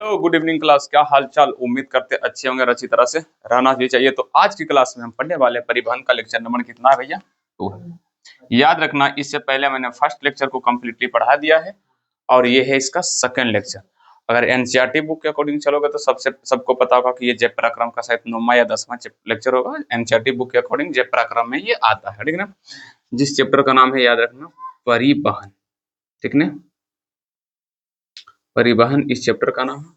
तो good evening class, क्या हाल चाल। उम्मीद करते अच्छे होंगे और अच्छी तरह से रहना भी चाहिए। तो आज की क्लास में हम पढ़ने वाले परिवहन का लेक्चर नंबर कितना है भैया? 2 है। याद रखना, इससे पहले मैंने फर्स्ट लेक्चर को कम्प्लीटली पढ़ा दिया है और ये है इसका सेकंड लेक्चर। अगर एनसीईआरटी बुक के अकॉर्डिंग चलोगे तो सबको पता होगा कि ये जय पराक्रम का शायद 9वां या 10वां लेक्चर होगा। एनसीईआरटी बुक के अकॉर्डिंग जय पराक्रम में ये आता है, ठीक है ना। जिस चैप्टर का नाम है, याद रखना, परिवहन, ठीक है। परिवहन इस चैप्टर का नाम है।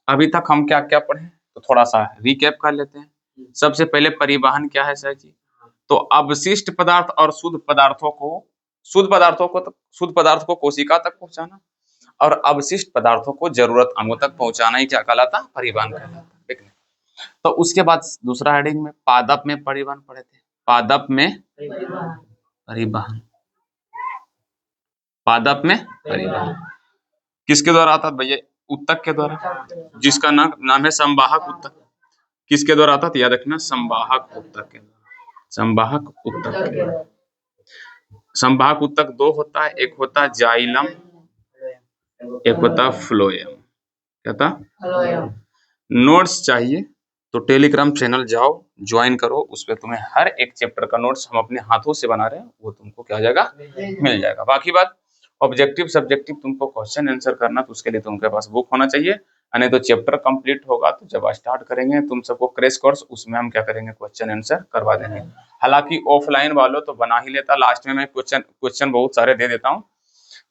अभी तक हम क्या क्या पढ़े तो थोड़ा सा रिकैप कर लेते हैं। सबसे पहले परिवहन क्या है सर जी? तो अवशिष्ट पदार्थ और शुद्ध पदार्थ को कोशिका तक पहुंचाना और अवशिष्ट पदार्थों को जरूरत अंगों तक पहुंचाना ही क्या कहलाता? परिवहन कहलाता, ठीक है। तो उसके बाद दूसरा हेडिंग में पादप में परिवहन पढ़े थे। पादप में परिवहन, पादप में परिवहन किसके द्वारा आता है भैया? उत्तक के द्वारा, जिसका नाम है संवाहक उत्तक। किसके द्वारा आता है? याद रखना, संवाहक उत्तक के द्वारा। संवाहक उत्तक के द्वारा। संवाहक उत्तक 2 होता है, एक होता है जाइलम, एक होता है फ्लोएम। क्या था? नोट्स चाहिए तो टेलीग्राम चैनल जाओ, ज्वाइन करो। उस पर तुम्हें हर एक चैप्टर का नोट्स हम अपने हाथों से बना रहे हैं, वो तुमको क्या हो जाएगा? मिल जाएगा। बाकी बात ऑब्जेक्टिव सब्जेक्टिव तुमको क्वेश्चन आंसर करना, तो उसके लिए तुमके पास बुक होना चाहिए। नहीं तो चैप्टर कंप्लीट होगा तो जब स्टार्ट करेंगे तुम सबको क्रैश कोर्स, उसमें हम क्या करेंगे? क्वेश्चन आंसर करवा देंगे। हालांकि ऑफलाइन वालों तो बना ही लेता, लास्ट में मैं क्वेश्चन बहुत सारे दे देता हूँ।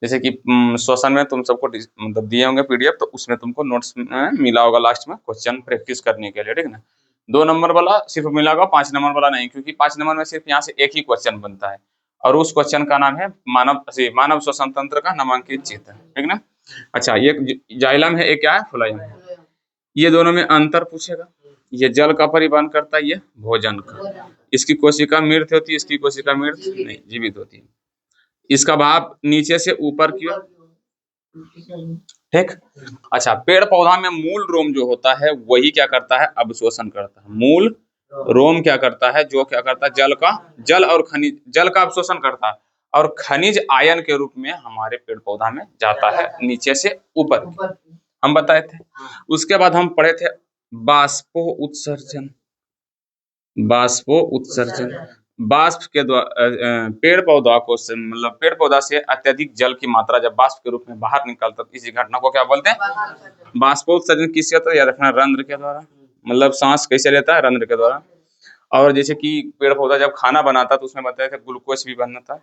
जैसे कि शोषण में तुम सबको मतलब दिए होंगे पीडीएफ, तो उसमें तुमको नोट्स में मिला होगा लास्ट में क्वेश्चन प्रैक्टिस करने के लिए, ठीक है ना। 2 नंबर वाला सिर्फ मिला होगा, 5 नंबर वाला नहीं, क्योंकि 5 नंबर में सिर्फ यहाँ से एक ही क्वेश्चन बनता है और उस क्वेश्चन का नाम है मानव श्वसन तंत्र का नामांकित चित्र, ठीक ना। अच्छा, ये जाइलम है, एक क्या है? फ्लोएम है। ये दोनों में अंतर पूछेगा। ये जल का परिवहन करता है, ये भोजन का। इसकी कोशिका मृत होती है, इसकी कोशिका मृत नहीं, जीवित होती है। इसका भाव नीचे से ऊपर की ओर, ठीक। अच्छा, पेड़ पौधा में मूल रोम जो होता है वही क्या करता है? अवशोषण करता है। मूल रोम क्या करता है? जो क्या करता है? जल और खनिज, जल का अवशोषण करता है और खनिज आयन के रूप में हमारे पेड़ पौधा में जाता है नीचे से ऊपर, हम बताए थे। उसके बाद हम पढ़े थे बाष्पो उत्सर्जन। बाष्पो उत्सर्जन, बाष्प के द्वारा पेड़ पौधा को मतलब पेड़ पौधा से अत्यधिक जल की मात्रा जब बाष्प के रूप में बाहर निकलता है, इसी घटना को क्या बोलते हैं? बाष्पोत्सर्जन। किससे होता है? याद रखना, रंध्र के द्वारा। मतलब सांस कैसे लेता है? रंध्र के द्वारा। और जैसे कि पेड़ पौधा जब खाना बनाता है तो उसमें बताए थे ग्लूकोज भी बनता है,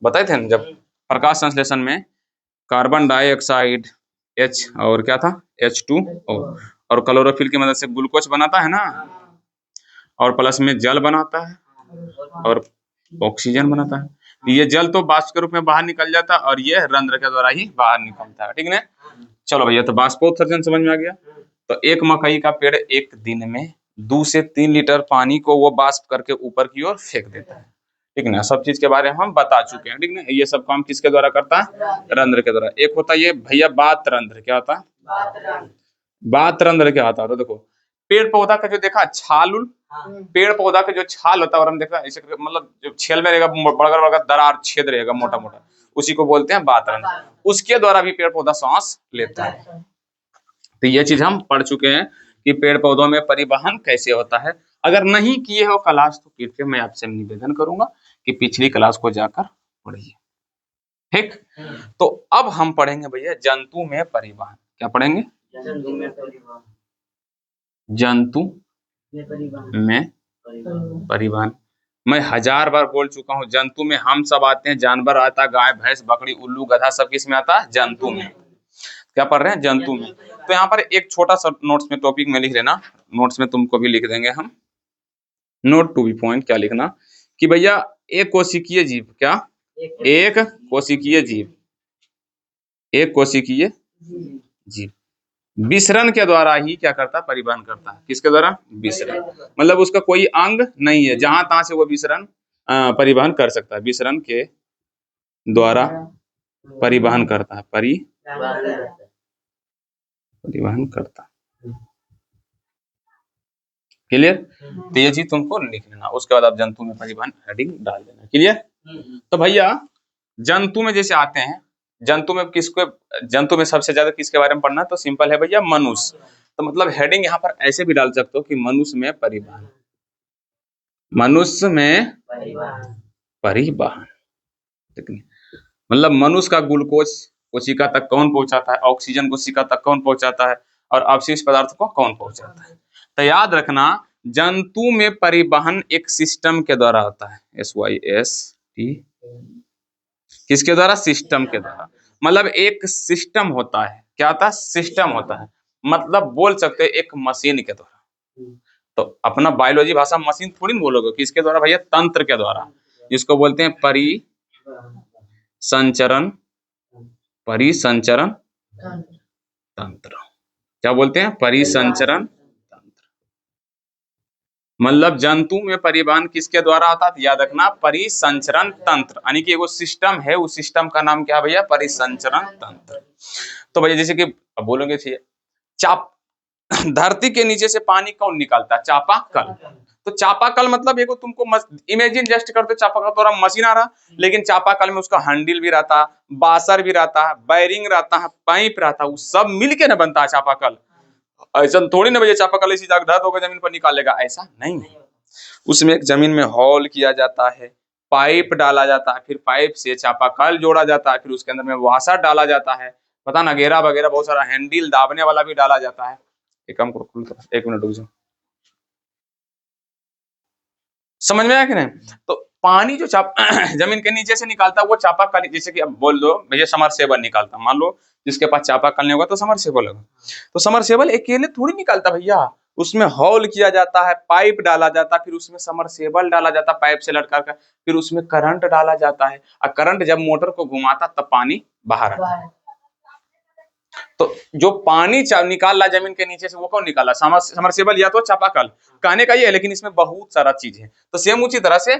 बताए थे ना। जब प्रकाश संश्लेषण में कार्बन डाइऑक्साइड H और क्या था? H2O और क्लोरोफिल की मदद से ग्लूकोज बनाता है ना, और प्लस में जल बनाता है और ऑक्सीजन बनाता है। ये जल तो बाष्प के रूप में बाहर निकल जाता है और ये रंध्र के द्वारा ही बाहर निकलता है, ठीक है। चलो भैया, तो बाष्पोत्सर्जन समझ में आ गया। तो एक मकई का पेड़ एक दिन में 2 से 3 लीटर पानी को वो बाष्प करके ऊपर की ओर फेंक देता है, ठीक ना। सब चीज के बारे में हम बता चुके हैं, ठीक ना। ये सब काम किसके द्वारा करता है? रंध्र के द्वारा। एक होता है ये भैया बात रंध्र। क्या होता है? बात रंध्र क्या होता है? तो देखो, पेड़ पौधा का जो देखा छाल, पेड़ पौधा का जो छाल होता है, और हम देखा ऐसे मतलब जो छेल में रहेगा, बड़ा बड़ा दरार छेद रहेगा मोटा मोटा, उसी को बोलते हैं बात रंध्र। उसके द्वारा भी पेड़ पौधा सांस लेता है। तो ये चीज हम पढ़ चुके हैं कि पेड़ पौधों में परिवहन कैसे होता है। अगर नहीं किए हो क्लास तो कृपया मैं आपसे निवेदन करूंगा कि पिछली क्लास को जाकर पढ़िए, ठीक। तो अब हम पढ़ेंगे भैया जंतु में परिवहन। क्या पढ़ेंगे? जंतु में परिवहन। मैं 1000 बार बोल चुका हूँ, जंतु में हम सब आते हैं, जानवर आता है, गाय भैंस बकरी उल्लू गधा, सब किस में आता है? जंतु में। क्या पढ़ रहे हैं? जंतु में। तो यहाँ पर एक छोटा सा नोट्स में टॉपिक में लिख लेना, नोट्स में तुमको भी लिख देंगे हम। नोट टू बी पॉइंट क्या लिखना कि भैया एक कोशिकीय जीव, क्या? एक कोशिकीय जीव, एक कोशिकीय जीव विसरण के द्वारा ही क्या करता? परिवहन करता है। किसके द्वारा? विसरण। मतलब उसका कोई अंग नहीं है जहां तहां से वो विसरण परिवहन कर सकता है। विसरण के द्वारा परिवहन करता है, परिवहन करता है। क्लियर? तो ये चीज तुमको लिख लेना, उसके बाद आप जंतु में परिवहन हेडिंग डाल देना। क्लियर? तो भैया जंतु में जैसे आते हैं जंतु में सबसे ज्यादा किसके बारे में पढ़ना है? तो सिंपल है भैया, मनुष्य। तो मतलब हेडिंग यहाँ पर ऐसे भी डाल सकते हो कि मनुष्य में परिवहन, मनुष्य में परिवहन। ठीक है, मतलब मनुष्य का ग्लूकोज कोशिका तक कौन पहुंचाता है, ऑक्सीजन कोशिका तक कौन पहुंचाता है, और अवशिष्ट पदार्थ को कौन पहुंचाता है। तो याद रखना, जंतु में परिवहन एक सिस्टम के द्वारा होता है, SYST, किसके द्वारा? सिस्टम के द्वारा। मतलब एक सिस्टम होता है, क्या होता है? सिस्टम होता है, मतलब बोल सकते हैं एक मशीन के द्वारा। तो अपना बायोलॉजी भाषा मशीन थोड़ी ना बोलोगे, किसके द्वारा भैया? तंत्र के द्वारा, जिसको बोलते हैं परिसंचरण, परिसंचरण तंत्र। क्या बोलते हैं? परिसंचरण तंत्र। मतलब जंतु में परिवहन किसके द्वारा होता है? याद रखना, परिसंचरण तंत्र, यानी कि वो सिस्टम है, उस सिस्टम का नाम क्या है भैया? परिसंचरण तंत्र। तो भैया जैसे कि अब बोलोगे चाप, धरती के नीचे से पानी कौन निकालता है? चापाकल। तो चापाकल मतलब एगो तुमको इमेजिन जस्ट करते, चापाकल द्वारा मशीन आ रहा, लेकिन चापाकल में उसका हैंडल भी रहता, बासर भी रहता है, बैरिंग रहता है, पाइप रहता है, वो सब मिलके ना बनता है चापाकल। ऐसा थोड़ी ना भैया चापाकल इसी जगह धर दोगे जमीन पर निकालेगा, ऐसा नहीं है। उसमें एक जमीन में हॉल किया जाता है, पाइप डाला जाता है, फिर पाइप से चापाकल जोड़ा जाता है, फिर उसके अंदर में वाशर डाला जाता है, पता ना घेरा वगैरह बहुत सारा हैंडल दाबने वाला भी डाला जाता है। एक काम करो, एक मिनट रुक जाओ, समझ में आया कि नहीं? तो पानी जो जमीन के नीचे से निकालता है वो चापाकल, जैसे कि अब बोल दो भैया समरसेबल निकालता, मान लो जिसके पास चापाकल नहीं होगा तो समरसेबल होगा। तो समरसेबल अकेले थोड़ी निकालता भैया, उसमें हॉल किया जाता है, पाइप डाला जाता है, फिर उसमें समरसेबल डाला जाता है पाइप से लटका कर, फिर उसमें करंट डाला जाता है, और करंट जब मोटर को घुमाता तब पानी बाहर आता है। तो जो पानी निकाल रहा जमीन के नीचे से वो कौन निकाला? समरसेबल या तो चापाकल। कहने का ये है, लेकिन इसमें बहुत सारा चीज है। तो सेम उसी तरह से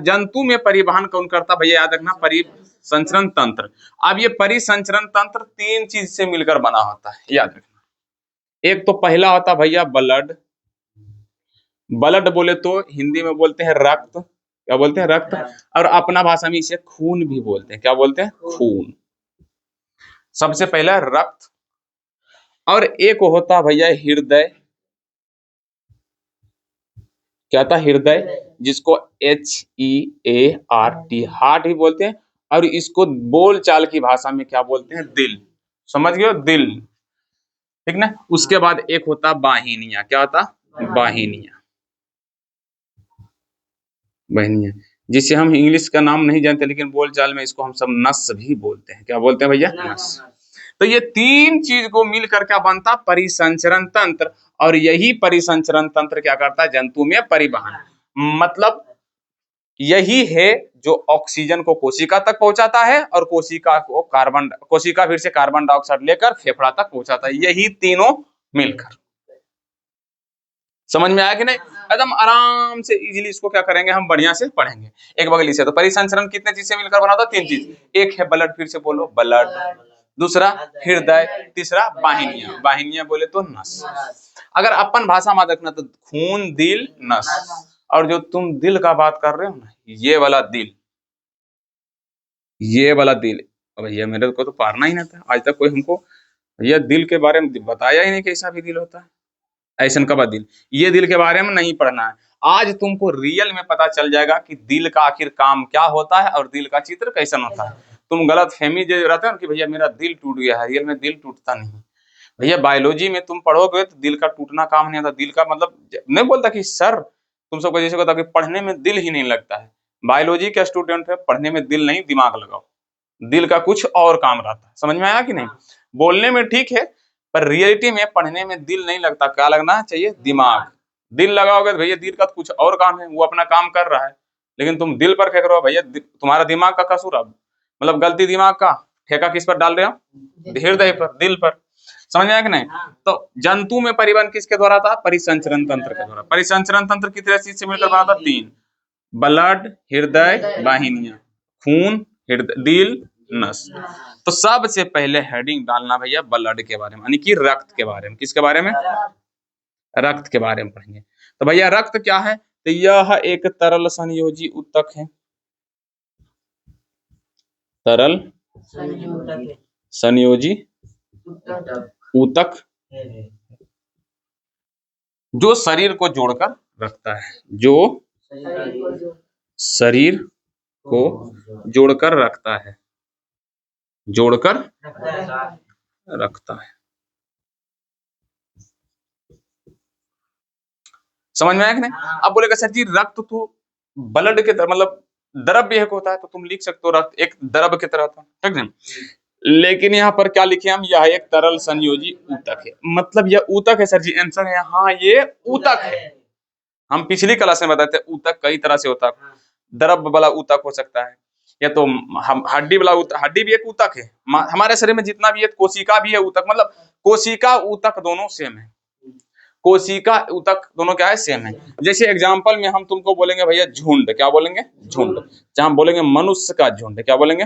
जंतु में परिवहन कौन करता भैया? याद रखना, परिसंचरण तंत्र। अब ये परिसंचरण तंत्र 3 चीज से मिलकर बना होता है, याद रखना। एक तो पहला होता भैया ब्लड। ब्लड बोले तो हिंदी में बोलते हैं रक्त। क्या बोलते हैं? रक्त। और अपना भाषा में इसे खून भी बोलते हैं। क्या बोलते हैं? खून। सबसे पहला रक्त, और एक होता भैया हृदय। क्या था? हृदय, जिसको HEART, हार्ट भी बोलते हैं, और इसको बोल चाल की भाषा में क्या बोलते हैं? दिल। समझ गए? दिल, ठीक ना। उसके बाद एक होता वाहिनिया। क्या होता? वाहिनिया, वाहिनिया, जिसे हम इंग्लिश का नाम नहीं जानते, लेकिन बोल चाल में इसको हम सब नस भी बोलते हैं। क्या बोलते हैं भैया? नस। तो ये 3 चीज को मिलकर क्या बनता? परिसंचरण तंत्र। और यही परिसंचरण तंत्र क्या करता है? जंतु में परिवहन। मतलब यही है जो ऑक्सीजन को कोशिका तक पहुंचाता है, और कोशिका फिर से कार्बन डाइऑक्साइड लेकर फेफड़ा तक पहुंचाता है। यही तीनों मिलकर। समझ में आया कि नहीं? एकदम आराम से इजीली इसको क्या करेंगे हम? बढ़िया से पढ़ेंगे। एक बगल से तो परिसंचरण कितने चीज से मिलकर बना था? 3 चीज। एक है ब्लड, फिर से बोलो ब्लड। दूसरा हृदय। तीसरा वाहिनियां। वाहिनियां बोले तो नस। अगर अपन भाषा में देखना तो खून, दिल, नस। और जो तुम दिल का बात कर रहे हो ना, ये वाला दिल, ये वाला दिल, भैया मेरे को तो पारना ही नहीं था आज तक कोई हमको भैया दिल के बारे में बताया ही नहीं कि ऐसा भी दिल होता है, ऐसा का दिल। ये दिल के बारे में नहीं पढ़ना है। आज तुमको रियल में पता चल जाएगा कि दिल का आखिर काम क्या होता है और दिल का चित्र कैसा होता है। तुम गलत फहमी जो रहता है कि भैया मेरा दिल टूट गया है, रियल में दिल टूटता नहीं भैया। बायोलॉजी में तुम पढ़ोगे तो दिल का टूटना काम नहीं आता। दिल का मतलब नहीं बोलता कि सर तुम सबको जैसे कहता कि पढ़ने में दिल ही नहीं लगता है। बायोलॉजी के स्टूडेंट है, पढ़ने में दिल नहीं, दिमाग लगाओ। दिल का कुछ और काम रहता है। समझ में आया कि नहीं? बोलने में ठीक है, पर रियलिटी में पढ़ने में दिल नहीं लगता। क्या लगना चाहिए? दिमाग। दिल लगाओगे तो भैया दिल का तो कुछ और काम है, वो अपना काम कर रहा है, लेकिन तुम दिल पर फेंक रहे हो भैया। तुम्हारा दिमाग का कसूर, अब मतलब गलती दिमाग का, ठेका किस पर डाल रहे हो? हृदय पर, दिल पर। समझ में आया कि नहीं? तो जंतु में परिवहन किसके द्वारा था? परिसंचरण तंत्र के द्वारा। परिसंचरण तंत्र कितने चीज से मिलकर बना था? 3। ब्लड, हृदय, वाहिनियां। खून, हृदय, दिल, नस। तो सबसे पहले हेडिंग डालना भैया ब्लड के बारे में, यानी कि रक्त के बारे में। किसके बारे में? रक्त के बारे में पढ़ेंगे। तो भैया रक्त क्या है? तो यह एक तरल संयोजी उत्तक है। तरल संयोजी ऊतक जो शरीर को जोड़कर रखता है, जो शरीर को जोड़कर रखता है, जोड़कर रखता है। समझ में आया कि नहीं? अब बोलेगा सर जी रक्त तो ब्लड के तरह मतलब द्रव्य एक होता है, तो तुम लिख सकते हो रक्त एक द्रव्य की तरह था, ठीक है। लेकिन यहाँ पर क्या लिखे हम, यह एक तरल संयोजी ऊतक है। मतलब यह ऊतक है सर जी, आंसर है हाँ ये ऊतक है। हम पिछली क्लास में बताते हैं ऊतक कई तरह से होता है, द्रव्य वाला ऊतक हो सकता है, या तो हम हड्डी वाला ऊतक, हड्डी भी एक ऊतक है। हमारे शरीर में जितना भी है, कोशिका भी है ऊतक, मतलब कोशिका ऊतक दोनों सेम है, कोशिका ऊतक दोनों क्या है, सेम है। जैसे एग्जांपल में हम तुमको बोलेंगे भैया झुंड, क्या बोलेंगे, झुंड। जहां बोलेंगे मनुष्य का झुंड, क्या बोलेंगे,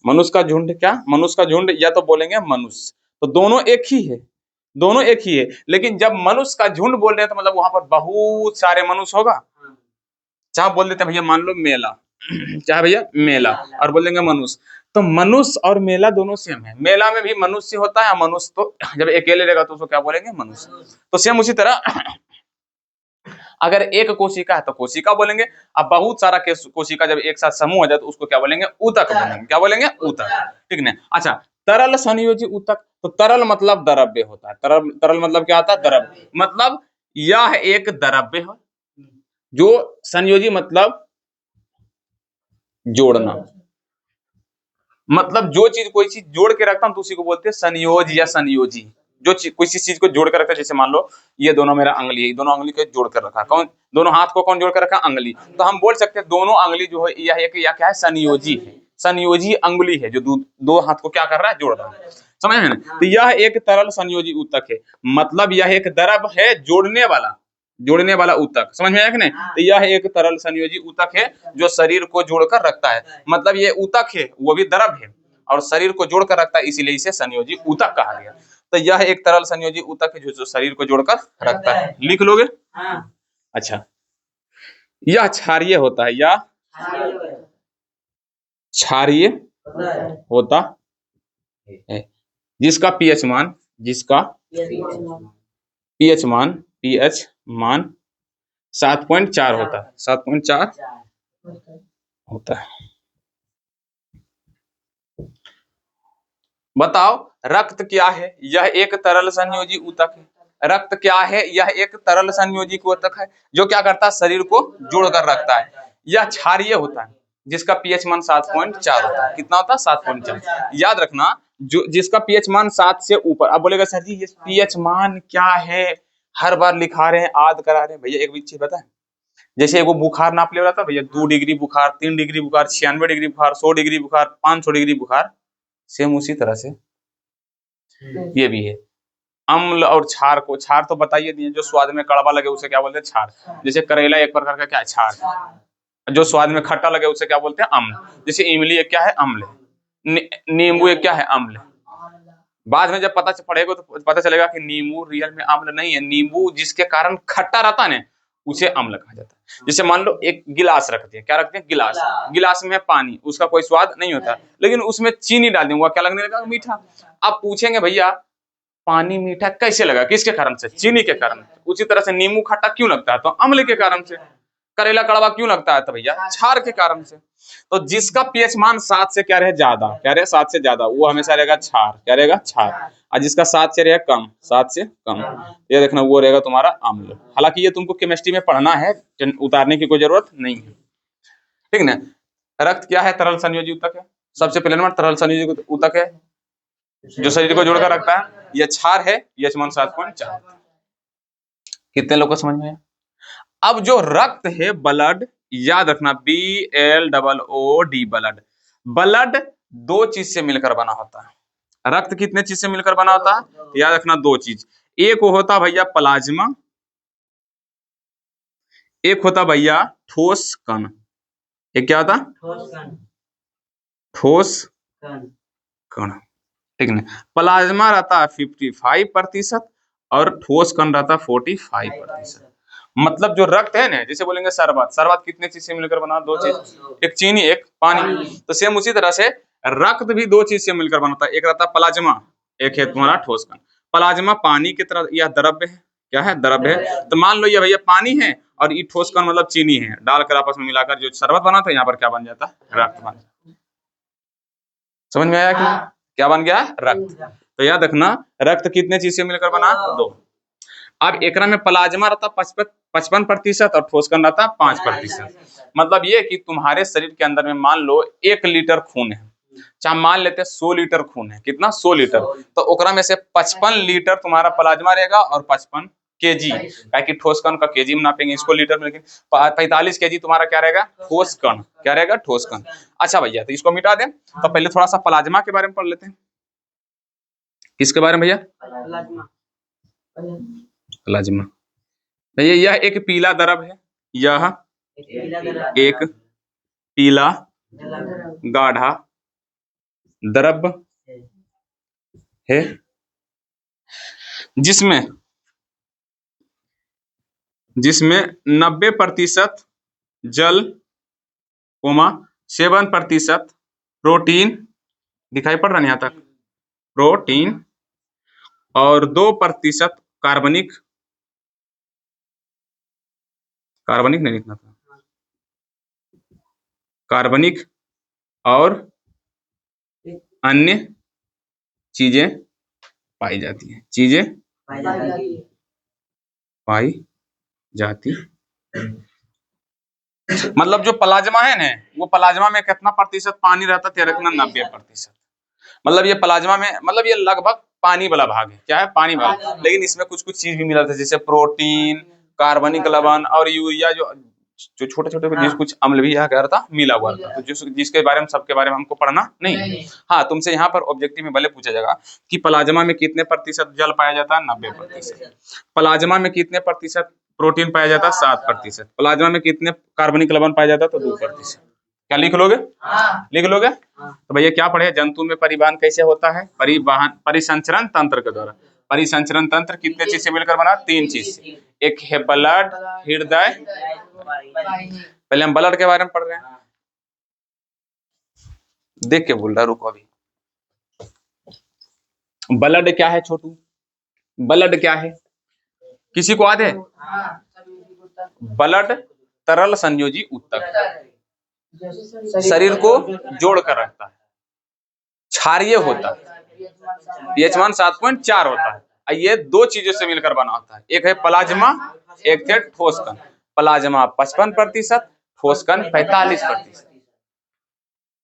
मनुष्य का झुंड, क्या मनुष्य का झुंड, या तो बोलेंगे मनुष्य। तो दोनों एक ही है, दोनों एक ही है। लेकिन जब मनुष्य का झुंड बोल रहे हैं तो मतलब वहां पर बहुत सारे मनुष्य होगा। चाहे बोल देते हैं भैया मान लो मेला, चाहे भैया मेला, और बोलेंगे मनुष्य, तो मनुष्य और मेला दोनों सेम है। मेला में भी मनुष्य होता है, मनुष्य तो जब अकेले रहेगा तो उसको क्या बोलेंगे, मनुष्य। तो सेम उसी तरह अगर एक कोशिका है तो कोशिका बोलेंगे, अब बहुत सारा कोशिका जब एक साथ समूह हो जाए तो उसको क्या बोलेंगे, ऊतक बोलेंगे। क्या बोलेंगे, ऊतक, ठीक है। अच्छा, तरल संयोजी ऊतक, तो तरल मतलब द्रव्य होता है। तरल मतलब क्या होता है, द्रव्य। मतलब यह एक द्रव्य है, जो संयोजी मतलब जोड़ना, मतलब जो चीज कोई चीज जोड़ के रखता हूं तो उसी को बोलते हैं संयोज या संयोजी। जो किसी चीज को जोड़ कर रखता है, जैसे मान लो ये दोनों मेरा अंगली है, दोनों अंगली को जोड़ कर रखा, कौन, दोनों हाथ को कौन जोड़ कर रखा, अंगली। तो हम बोल सकते हैं दोनों अंगली जो है यह एक या क्या है, संयोजी है, संयोजी अंगुली है, जो दो हाथ को क्या कर रहा है, जोड़ रहा है। समझ में? तो यह एक तरल संयोजी ऊतक है, मतलब यह एक द्रव है जोड़ने वाला ऊतक। समझ में आया कि नहीं? तो यह एक तरल संयोजी ऊतक है जो शरीर को जोड़कर रखता है। मतलब ये ऊतक है, वो भी द्रव है और शरीर को जोड़कर रखता है, इसीलिए इसे संयोजी ऊतक कहा गया। तो यह एक तरल संयोजी ऊतक है जो शरीर को जोड़कर रखता है। लिख लोगे? अच्छा, यह क्षारीय होता है, या क्षारीय होता है, जिसका पीएच मान 7.4 होता है, 7.4 होता है। बताओ रक्त क्या है, यह एक तरल संयोजी ऊतक है। रक्त क्या है, यह एक तरल संयोजी ऊतक है जो क्या करता है, शरीर को जोड़कर रखता है। यह क्षारीय होता है, जिसका पीएच मान 7.4 होता है। कितना होता है, 7.4। याद रखना, जो जिसका पीएच मान 7 से ऊपर। अब बोलेगा सर जी ये पीएच मान क्या है, हर बार लिखा रहे हैं, याद करा रहे हैं। भैया एक चीज पता है, जैसे वो बुखार नाप ले रहा था भैया, 2 डिग्री बुखार, 3 डिग्री बुखार, 96 डिग्री बुखार, 100 डिग्री बुखार, 500 डिग्री बुखार, सेम उसी तरह से ये भी है। अम्ल और क्षार को, क्षार तो बताइए दिए, जो स्वाद में कड़वा लगे उसे क्या बोलते हैं, क्षार। जैसे करेला एक प्रकार का क्या है, क्षार। जो स्वाद में खट्टा लगे उसे क्या बोलते हैं, अम्ल। जैसे इमली एक क्या है, अम्ल। नींबू एक क्या है, अम्ल। बाद में जब पता पड़ेगा तो पता चलेगा कि नींबू रियल में अम्ल नहीं है, नींबू जिसके कारण खट्टा रहता है ना उसे अम्ल कहा जाता है। जैसे मान लो एक गिलास रखते हैं, क्या रखते हैं, गिलास, गिलास में पानी, उसका कोई स्वाद नहीं होता, लेकिन उसमें चीनी डाल दूंगा, क्या लगने लगा, मीठा। आप पूछेंगे भैया पानी मीठा कैसे लगा, किसके कारण से, चीनी के कारण। उसी तरह से नींबू खट्टा क्यों लगता है, तो अम्ल के कारण से। करेला कड़वा क्यों लगता है, तो भैया क्षार के कारण से। तो जिसका पीएच मान 7 से क्या रहे, ज्यादा, क्या रहे, 7 से ज्यादा, वो हमेशा रहेगा क्षार। क्या रहेगा, क्षार। और जिसका 7 से रहेगा कम, 7 से कम, ये देखना वो रहेगा तुम्हारा अम्ल। हालांकि ये तुमको केमिस्ट्री में पढ़ना है, उतारने की कोई जरूरत नहीं है, ठीक ना। रक्त क्या है, तरल संयोजी ऊतक है। सबसे पहले नंबर तरल संयोजी ऊतक है जो शरीर को जोड़कर रखता है। यह क्षार है, पीएच मान 7.4। कितने लोग को समझ में आया? अब जो रक्त है, ब्लड, याद रखना BLOOD, ब्लड। ब्लड 2 चीज से मिलकर बना होता है। रक्त कितने चीज से मिलकर बना होता है, याद रखना 2 चीज। एक होता भैया प्लाज्मा, एक होता भैया ठोस कण। एक क्या होता, ठोस कण, ठीक है। प्लाज्मा रहता है 55% और ठोस कण रहता है 45%। मतलब जो रक्त है ना, जैसे बोलेंगे शरबत, शरबत कितने चीज से मिलकर बना, 2 चीज, एक चीनी एक पानी। तो सेम उसी तरह से रक्त भी दो चीज से मिलकर बनता है, एक रहता है प्लाज्मा, एक है तुम्हारा ठोस कण। प्लाज्मा पानी की तरह, यह द्रव्य है, क्या है, द्रव्य है। तो मान लो ये भैया पानी है और ये ठोस कण मतलब चीनी है, डालकर आपस में मिलाकर जो शरबत बना था, यहाँ पर क्या बन जाता है, रक्त बन जाता। समझ में आया कि क्या बन गया, रक्त। तो याद रखना रक्त कितने चीज से मिलकर बना, दो। अब एकरा में प्लाज्मा रहता 55% और ठोस कण रहता 5%। मतलब ये कि तुम्हारे शरीर के अंदर में मान लो 1 लीटर खून है, चाहे मान लेते हैं 100 लीटर खून है, कितना, 100 लीटर, तो ओकरा में से 55 लीटर तुम्हारा प्लाज्मा रहेगा और 55 केजी, ताकि ठोस कण का केजी में नापेंगे, इसको लीटर में, लेकिन 45 केजी तुम्हारा क्या रहेगा, ठोस कण, क्या रहेगा, ठोस कण। अच्छा भैया, तो इसको मिटा दें, तो पहले थोड़ा सा प्लाज्मा के बारे में पढ़ लेते हैं। किसके बारे में भैया, प्लाज्मा। भैया यह एक पीला द्रव है, यह एक पीला गाढ़ा द्रव है जिसमें 90% जल, 7% प्रोटीन, दिखाई पड़ रहा है यहाँ तक, प्रोटीन, और 2% कार्बनिक नहीं लिखना था, कार्बनिक और अन्य चीजें पाई जाती हैं, चीजें पाई जाती। मतलब जो प्लाज्मा है ना, वो प्लाज्मा में कितना प्रतिशत पानी रहता है, 90%। मतलब ये प्लाज्मा में, मतलब ये लगभग पानी वाला भाग है, क्या है, पानी वाला, लेकिन इसमें कुछ कुछ चीज भी मिला था, जैसे प्रोटीन, कार्बनिक लवण और यूरिया, जो छोटे छोटे जिस कुछ अम्ल भी यहाँ क्या था, मिला हुआ था। तो जिसके बारे में, सबके बारे में हमको पढ़ना नहीं। हाँ, तुमसे यहाँ पर ऑब्जेक्टिव में भले पूछा जाएगा कि प्लाज्मा में कितने प्रतिशत जल पाया जाता है, 90%। प्लाज्मा में कितने प्रतिशत प्रोटीन पाया जाता है, 7%। प्लाज्मा में कितने कार्बनिक लवण पाया जाता है, तो 2%। क्या लिख लोगे, लिख लोगे। तो भैया क्या पढ़े, जंतु में परिवहन कैसे होता है, परिसंचरण तंत्र के द्वारा। परिसंचरण तंत्र कितने चीज से मिलकर बना, 3 चीज से, एक है ब्लड, हृदय। पहले हम ब्लड के बारे में पढ़ रहे हैं, देख के बोल रहा, रुको अभी। ब्लड क्या है छोटू, ब्लड क्या है, किसी को याद है, ब्लड तरल संयोजी ऊतक, शरीर को जोड़ कर रखता है, क्षारीय होता है, pH 7.4 होता है। ये 2 चीजों से मिलकर बना होता है, एक है प्लाज्मा, एक है ठोस कण। प्लाज्मा 55%, ठोस कण 45%।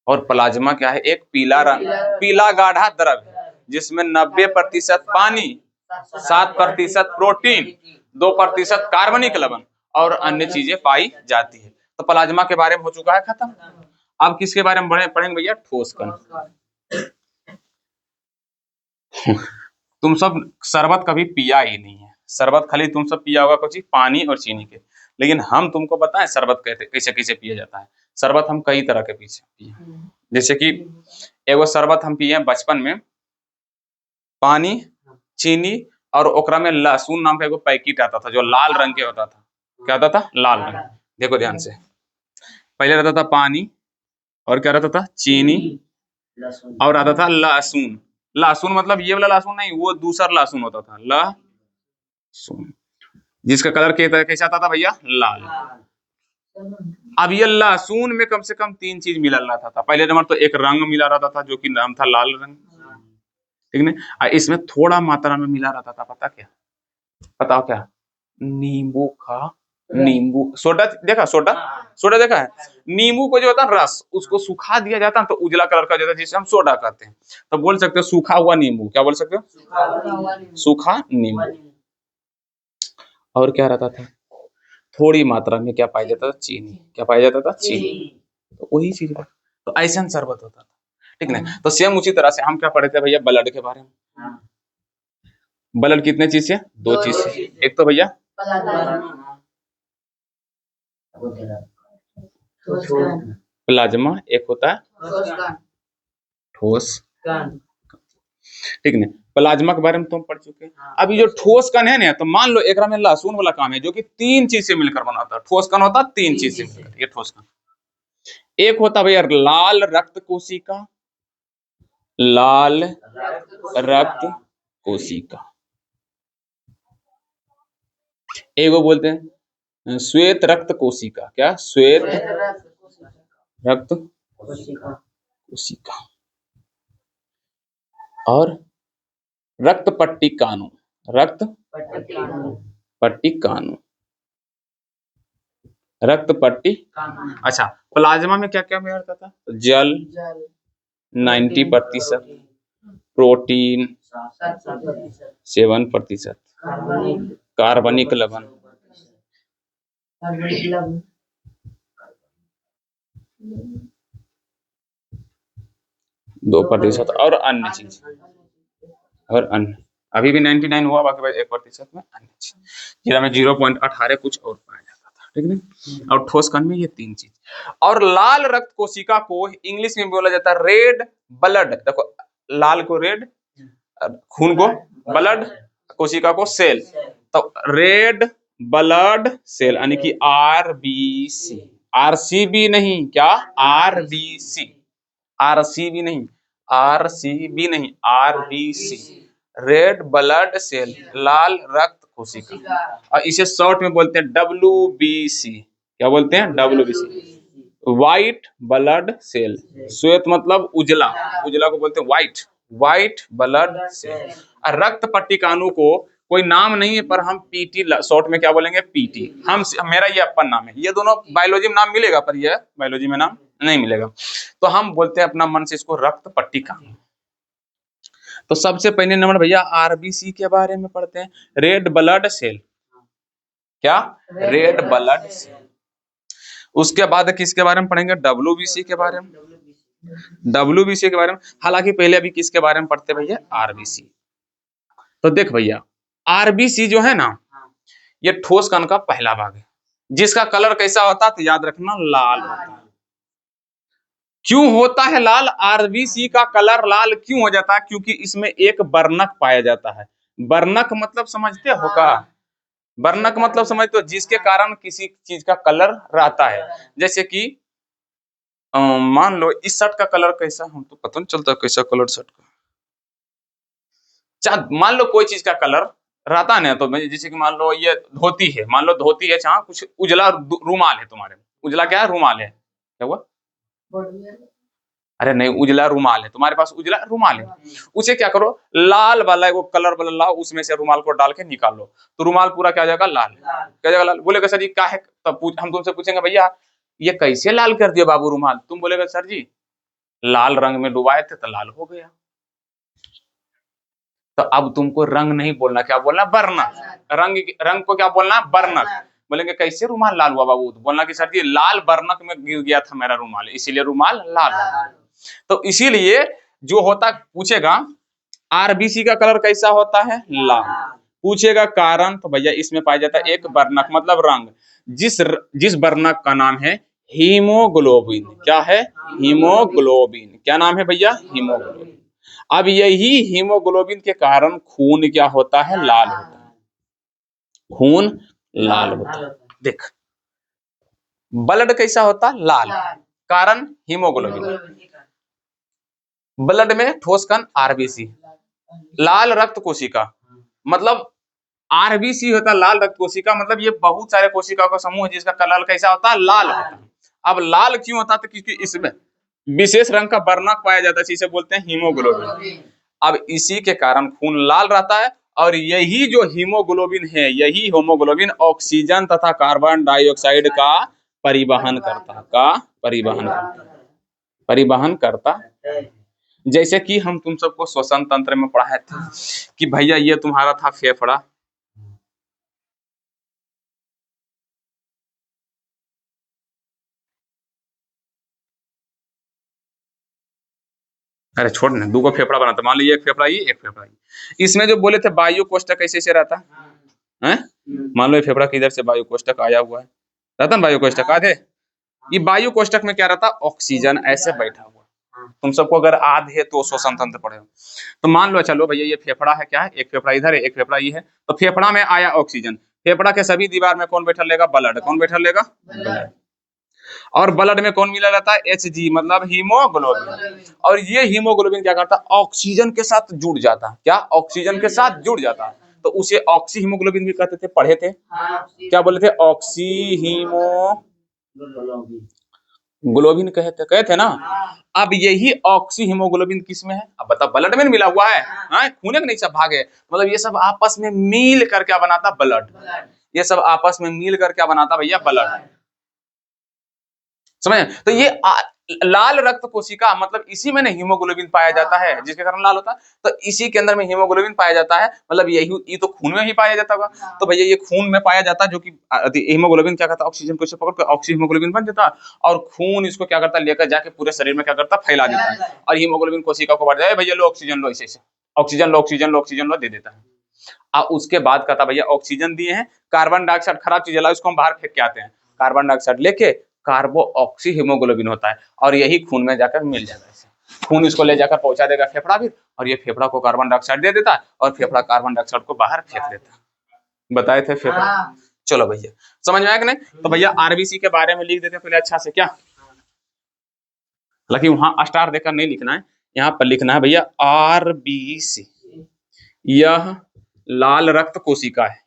और प्लाज्मा क्या है, एक पीला रंग, पीला गाढ़ा द्रव है जिसमें 90% पानी, 7% प्रोटीन, 2% कार्बनिक लवण और अन्य चीजें पाई जाती है। तो प्लाज्मा के बारे में हो चुका है खत्म। अब किसके बारे में पढ़ेंगे भैया, ठोस कण। तुम सब शरबत कभी पिया ही नहीं है, शरबत खाली तुम सब पिया होगा कुछ पानी और चीनी के, लेकिन हम तुमको बताएं शरबत कैसे कैसे पिया जाता है। शरबत हम कई तरह के पिए, जैसे कि एगो शरबत हम पिए बचपन में, पानी, चीनी और ओकरा में लहसुन नाम का एगो पैकेट आता था जो लाल रंग के होता था। क्या होता था, लाल रंग। देखो ध्यान से, पहले रहता था पानी, और क्या रहता था, चीनी, और आता था लहसुन। लहसुन मतलब ये वाला लहसुन नहीं, वो दूसरा लहसुन होता था, लहसुन, जिसका कलर कैसा आता था भैया, लाल। अब ये लहसुन में कम से कम 3 चीज मिला रहता था। पहले नंबर तो एक रंग मिला रहता था जो कि नाम था लाल रंग, ठीक है। इसमें थोड़ा मात्रा में मिला रहता था, पता क्या, बताओ क्या, नींबू का, नींबू, सोडा देखा, सोडा देखा है। नींबू को जो होता है रस, उसको सुखा दिया जाता है तो उजला कलर का जाता है, जिसे हम सोडा कहते हैं। तो बोल सकते हो सूखा हुआ नींबू, क्या बोल सकते हो, सूखा नींबू। और क्या रहता था, थोड़ी मात्रा में क्या पाया जाता था, चीनी। क्या पाया जाता था, चीनी। तो वही चीज, तो ऐसा शरबत होता था, ठीक ना। तो सेम उसी तरह से हम क्या पढ़े थे भैया, ब्लड के बारे में। ब्लड कितने चीज से, 2 चीज से, एक तो भैया प्लाज्मा, एक होता है ठोस, ठीक है। प्लाज्मा के बारे में तुम पढ़ चुके हैं। अब ये जो ठोस कण है ना, तो मान लो एक में लहसुन वाला काम है जो कि 3 चीज से मिलकर बना होता है। ठोस कण होता है 3 चीज से मिलकर, ये ठोस कण। एक होता भैया लाल रक्त कोशिका, लाल रक्त कोशिका। एगो बोलते हैं श्वेत रक्त कोशिका। क्या? श्वेत रक्त कोशिका। और रक्त पट्टिकाणु। रक्त पट्टिकाणु। रक्त पट्टिकाणु। अच्छा, प्लाज्मा में क्या क्या मिलता था? जल 90%, प्रोटीन 7%, कार्बनिक लवण 2% और अन्य चीज। और अन्य अभी भी 99 हुआ, बाकी 1% में अन्य चीज, जिसमें 0.18 कुछ और पाया जाता था। ठीक है। और ठोस कण में ये 3 चीज। और लाल रक्त कोशिका को इंग्लिश में बोला जाता है रेड ब्लड। देखो, लाल को रेड, खून को ब्लड, कोशिका को सेल। तो रेड ब्लड सेल यानी कि आरबीसी। आरसीबी नहीं, क्या? आरबीसी। आरसीबी नहीं, आरसीबी नहीं, आरबीसी, रेड ब्लड सेल, लाल रक्त कोशिका। और इसे शॉर्ट में बोलते हैं डब्ल्यूबीसी। क्या बोलते हैं? WBC, white blood cell. श्वेत मतलब उजला, उजला को बोलते हैं व्हाइट, व्हाइट ब्लड सेल। और रक्त पट्टिकाणु को कोई नाम नहीं है, पर हम पीटी शॉर्ट में क्या बोलेंगे? पीटी। हम मेरा ये अपन नाम है। ये दोनों बायोलॉजी में नाम मिलेगा, पर ये बायोलॉजी में नाम नहीं मिलेगा। तो हम बोलते हैं अपना मन से इसको रक्त पट्टिकाणु। तो सबसे पहले नंबर भैया आरबीसी के बारे में पढ़ते हैं, रेड ब्लड सेल। क्या? Red blood cell. उसके बाद किसके बारे में पढ़ेंगे? डब्ल्यूबीसी के बारे में। डब्ल्यूबीसी के बारे में, हालांकि पहले अभी किसके बारे में पढ़ते भैया? आरबीसी। तो देख भैया, आरबीसी जो है ना, ये ठोस कण का पहला भाग है, जिसका कलर कैसा होता है? तो याद रखना, लाल होता है। क्यों होता है लाल? आरबीसी का कलर लाल क्यों हो जाता है? क्योंकि इसमें एक वर्णक पाया जाता है। वर्णक मतलब समझते हो का? वर्णक मतलब समझते हो, जिसके कारण किसी चीज का कलर रहता है। जैसे कि मान लो इस शर्ट का कलर कैसा, हम तो पता नहीं चलता कैसा कलर शर्ट का। मान लो कोई चीज का कलर रहता है ना, तो जैसे कि मान लो ये धोती है, मान लो धोती है, जहाँ कुछ उजला रुमाल है तुम्हारे। उजला क्या है? रुमाल है। क्या हुआ? अरे नहीं, उजला रुमाल है तुम्हारे पास, उजला रुमाल है। उसे क्या करो, लाल वाला वो कलर वाला लाओ, उसमें से रुमाल को डाल के निकालो, तो रुमाल पूरा क्या हो जाएगा? लाल। क्या जाएगा? लाल। बोलेगा सर ये क्या है? तब हम तुमसे पूछेंगे भैया ये कैसे लाल कर दिया बाबू रुमाल? तुम बोलेगा सर जी लाल रंग में डुबाए थे तो लाल हो गया। तो अब तुमको रंग नहीं बोलना, क्या बोलना? वर्णक। रंग को क्या बोलना? वर्णक। बोलेंगे कैसे रुमाल लाल हुआ बाबू? तो बोलना कि सर जी लाल वर्णक में गिर गया था मेरा रुमाल, इसीलिए रुमाल लाल हुआ। तो इसीलिए जो होता, पूछेगा आरबीसी का कलर कैसा होता है? लाल। पूछेगा कारण, तो भैया इसमें पाया जाता है एक वर्णक मतलब रंग, जिस वर्णक का नाम है हीमोग्लोबिन। क्या है? हीमोग्लोबिन। क्या नाम है भैया? हीमोग्लोबिन। अब यही हीमोग्लोबिन के कारण खून क्या होता है? लाल होता है। खून लाल होता है। देख, ब्लड कैसा होता? लाल। कारण हीमोग्लोबिन। ब्लड में ठोस कण आरबीसी। लाल रक्त कोशिका मतलब आरबीसी होता लाल रक्त कोशिका, मतलब ये बहुत सारे कोशिका का समूह है जिसका कलर कैसा होता है? लाल होता है। अब लाल क्यों होता है? तो क्योंकि इसमें विशेष रंग का वर्णक पाया जाता है, इसे बोलते हैं हीमोग्लोबिन। अब इसी के कारण खून लाल रहता है। और यही जो हीमोग्लोबिन है, यही हीमोग्लोबिन ऑक्सीजन तथा कार्बन डाइऑक्साइड का परिवहन करता परिवहन करता। जैसे कि हम तुम सबको श्वसन तंत्र में पढ़ाए थे कि भैया ये तुम्हारा था फेफड़ा, अरे छोड़ ना, दो फेफड़ा बनाता, मान लीजिए एक फेफड़ा ये एक फेफड़ा ये। इसमें जो बोले थे वायु कोष्ठक कैसे से रहता है? मान लो ये फेफड़ा किधर से वायु कोष्ठक आया हुआ है, रहता ना वायु कोष्ठक आधे। ये वायु कोष्ठक में क्या रहता? ऑक्सीजन ऐसे बैठा हुआ। तुम सबको अगर आधे तो श्वसन तंत्र पढ़े हो, तो मान लो चलो भैया ये फेफड़ा है, क्या है? एक फेफड़ा इधर है, एक फेफड़ा ये है। तो फेफड़ा में आया ऑक्सीजन, फेफड़ा के सभी दीवार में कौन बैठा लेगा? ब्लड। कौन बैठा लेगा? ब्लड। और ब्लड में कौन मिला रहता है? Hg, मतलब हीमोग्लोबिन। और ये हीमोग्लोबिन क्या करता है? ऑक्सीजन के साथ जुड़ जाता है। क्या? ऑक्सीजन के साथ जुड़ जाता है, तो उसे ऑक्सी हीमोग्लोबिन भी कहते थे, पढ़े थे। क्या बोले थे? ऑक्सी हीमोग्लोबिन कहे थे ना। अब यही ऑक्सी हीमोग्लोबिन किस में है? अब बता, ब्लड में मिला हुआ है, खून में नहीं, सब भाग है। मतलब ये सब आपस में मिल कर क्या बनाता? ब्लड। ये सब आपस में मिल कर क्या बनाता भैया? ब्लड। समझ? तो ये लाल रक्त कोशिका, मतलब इसी में ना हीमोग्लोबिन पाया जाता है, जिसके कारण लाल होता है। तो इसी के अंदर में हीमोग्लोबिन पाया जाता है, मतलब यही, ये तो खून में ही पाया जाता होगा। तो भैया ये खून में पाया जाता है, जो कि हीमोग्लोबिन क्या करता है? ऑक्सीजन को पकड़ कर ऑक्सी हीमोग्लोबिन बन जाता है, और खून इसको क्या करता है? लेकर जाके पूरे शरीर में क्या करता है? फैला देता है। और हीमोग्लोबिन कोशिका को बढ़ जाए, भैया लो ऑक्सीजन लो, ऐसे ऑक्सीजन लो, ऑक्सीजन लो, ऑक्सीजन लो, दे देता है। अब उसके बाद कहता भैया ऑक्सीजन दिए हैं, कार्बन डाइऑक्साइड खराब चीज है, उसको हम बाहर फेंक के आते हैं। कार्बन डाइऑक्साइड लेके कार्बो ऑक्सी हीमोग्लोबिन होता है, और यही खून में जाकर मिल जाएगा। खून इसको ले जाकर पहुंचा देगा फेफड़ा भी, और ये फेफड़ा को कार्बन डाइऑक्साइड दे देता है, और फेफड़ा कार्बन डाइऑक्साइड को बाहर फेंक देता है। बताए थे फेफड़ा। चलो भैया, समझ में आया कि नहीं? तो भैया आरबीसी के बारे में लिख देते पहले अच्छा से, क्या? हालांकि वहां स्टार देकर नहीं लिखना है, यहाँ पर लिखना है भैया आरबीसी। यह लाल रक्त कोशिका है।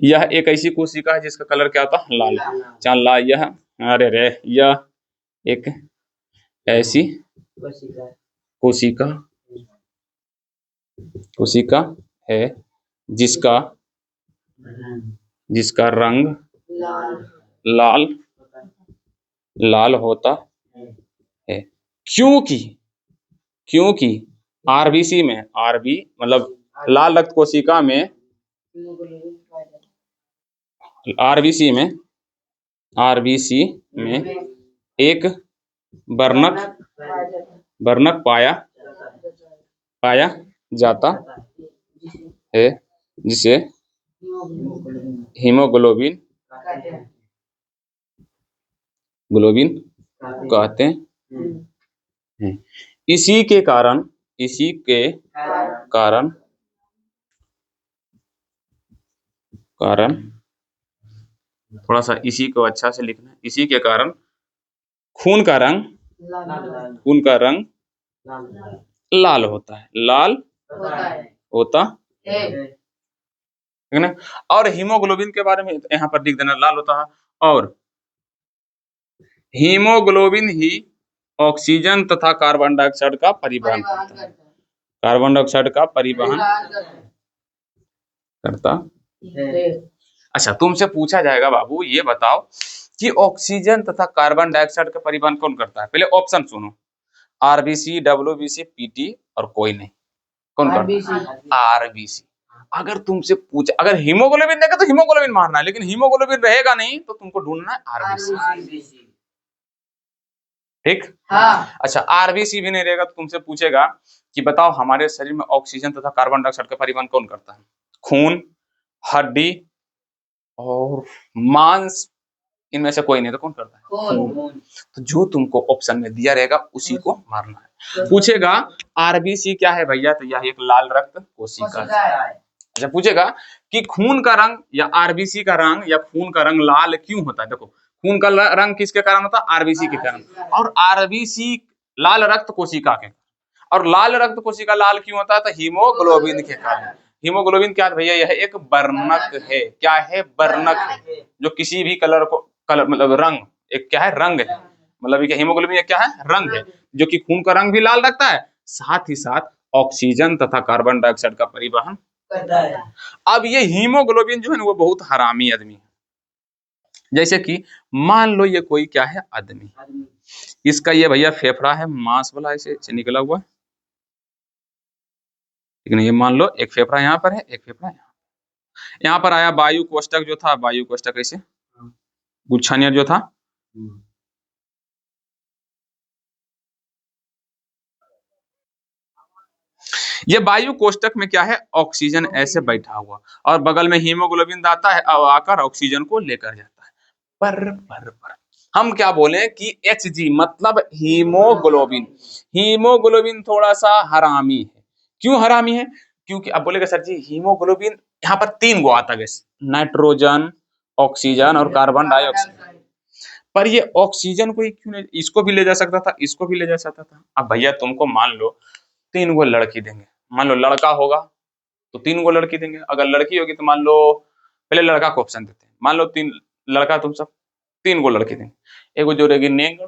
यह एक ऐसी कोशिका है जिसका कलर क्या होता है? लाल। चाल ला यह, अरे रे, यह एक ऐसी कोशिका है जिसका रंग लाल होता है, क्योंकि आरबीसी में, आरबी मतलब लाल रक्त कोशिका में, आरबीसी में एक वर्णक पाया जाता है, जिसे हीमोग्लोबिन कहते हैं। इसी के कारण थोड़ा सा इसी को अच्छा से लिखना है। इसी के कारण खून का रंग लाल होता है, होता है ना। और हीमोग्लोबिन के बारे में यहाँ पर लिख देना, लाल होता है। और हीमोग्लोबिन ही ऑक्सीजन तथा कार्बन डाइऑक्साइड का परिवहन करता है। कार्बन डाइऑक्साइड का परिवहन करता है। अच्छा, तुमसे पूछा जाएगा बाबू ये बताओ कि ऑक्सीजन तथा कार्बन डाइऑक्साइड का परिवहन कौन करता है? पहले ऑप्शन सुनो, आरबीसी, डब्ल्यूबीसी, पीटी, और कोई नहीं। कौन करता है? आरबीसी। अगर तुमसे पूछे, अगर हीमोग्लोबिन देगा तो हीमोग्लोबिन मारना है, लेकिन हीमोग्लोबिन रहेगा नहीं तो तुमको ढूंढना है आरबीसी। ठीक? हाँ। अच्छा, आरबीसी भी नहीं रहेगा तो तुमसे पूछेगा कि बताओ हमारे शरीर में ऑक्सीजन तथा कार्बन डाइऑक्साइड का परिवहन कौन करता है? खून, हड्डी और मांस, इनमें से कोई नहीं तो कौन करता है? खून। तो जो तुमको ऑप्शन में दिया रहेगा उसी को मारना है। पूछेगा आरबीसी क्या है भैया, तो यह एक लाल रक्त कोशिका है। अच्छा, पूछेगा कि खून का रंग या आरबीसी का रंग या खून का रंग लाल क्यों होता है? देखो, खून का रंग किसके कारण होता है? आरबीसी के कारण। और आरबीसी लाल रक्त कोशिका के, और लाल रक्त कोशिका लाल क्यों होता है? तो हीमोग्लोबिन के कारण। हीमोग्लोबिन क्या है भैया? यह एक वर्णक है। क्या है? वर्णक है, जो किसी भी कलर मतलब रंग, एक क्या है? रंग है। मतलब हीमोग्लोबिन क्या है? रंग है, जो कि खून का रंग भी लाल रखता है, साथ ही साथ ऑक्सीजन तथा कार्बन डाइऑक्साइड का परिवहन करता है। अब ये हीमोग्लोबिन जो है ना, वो बहुत हरामी आदमी है। जैसे कि मान लो ये कोई क्या है? आदमी, इसका ये भैया फेफड़ा है, मांस वाला ऐसे निकला हुआ है, लेकिन ये मान लो एक फेफड़ा यहाँ पर है, एक फेफड़ा यहाँ पर आया। वायु कोष्ठक जो था, वायु कोष्ठक ऐसे गुच्छा नियर जो था, ये वायु कोष्ठक में क्या है? ऑक्सीजन ऐसे बैठा हुआ, और बगल में हीमोग्लोबिन आता है, अब आकर ऑक्सीजन को लेकर जाता है। पर हम क्या बोले कि Hg मतलब हीमोग्लोबिन। हीमोग्लोबिन थोड़ा सा हरामी है। क्यों हरामी है? क्योंकि अब बोलेगा सर जी हीमोग्लोबिन यहाँ पर 3 गो आता है, नाइट्रोजन, ऑक्सीजन और कार्बन डाइऑक्साइड। पर ये ऑक्सीजन को ही क्यों नहीं, इसको भी ले जा सकता था, इसको भी ले जा सकता था। अब भैया तुमको मान लो 3 गो लड़की देंगे, मान लो लड़का होगा तो 3 गो लड़की देंगे, अगर लड़की होगी तो मान लो, पहले लड़का को ऑप्शन देते हैं, मान लो 3 लड़का, तुम सब 3 गो लड़की देंगे। एगो जो रहेगी नेंग,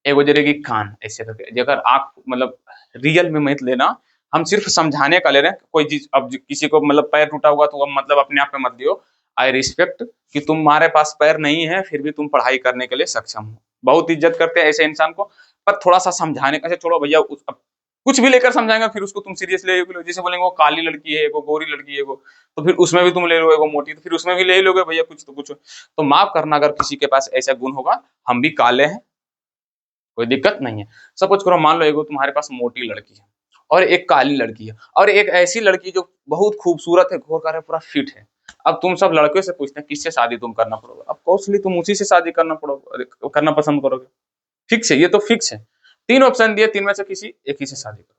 एगो जो रहेगी कान, ऐसे करके। अगर आप मतलब रियल में मत लेना, हम सिर्फ समझाने का ले रहे हैं। कोई चीज अब किसी को मतलब पैर टूटा हुआ तो अब मतलब अपने आप में मत लियो। आई रिस्पेक्ट कि तुम्हारे पास पैर नहीं है फिर भी तुम पढ़ाई करने के लिए सक्षम हो, बहुत इज्जत करते हैं ऐसे इंसान को। पर थोड़ा सा समझाने का, छोड़ो भैया कुछ भी लेकर समझाएंगे फिर उसको तुम सीरियस ले लो। जैसे बोलेंगे वो काली लड़की है, वो गोरी लड़की है, वो तो फिर उसमें भी तुम ले लो, वो मोटी तो फिर उसमें भी ले ही लोगे भैया, कुछ तो कुछ। तो माफ करना अगर किसी के पास ऐसा गुण होगा, हम भी काले हैं, कोई दिक्कत नहीं है। सपोज करो मान लो एगो तुम्हारे पास मोटी लड़की है और एक काली लड़की है और एक ऐसी लड़की जो बहुत खूबसूरत है, घोर है, पूरा फिट है। अब तुम सब लड़कियों से पूछते हैं किससे शादी तुम करना पड़ोगे, अब कॉस्टली तुम उसी से शादी करना पसंद करोगे। फिक्स है, ये तो फिक्स है। 3 ऑप्शन दिए, 3 में से किसी एक ही से शादी करो।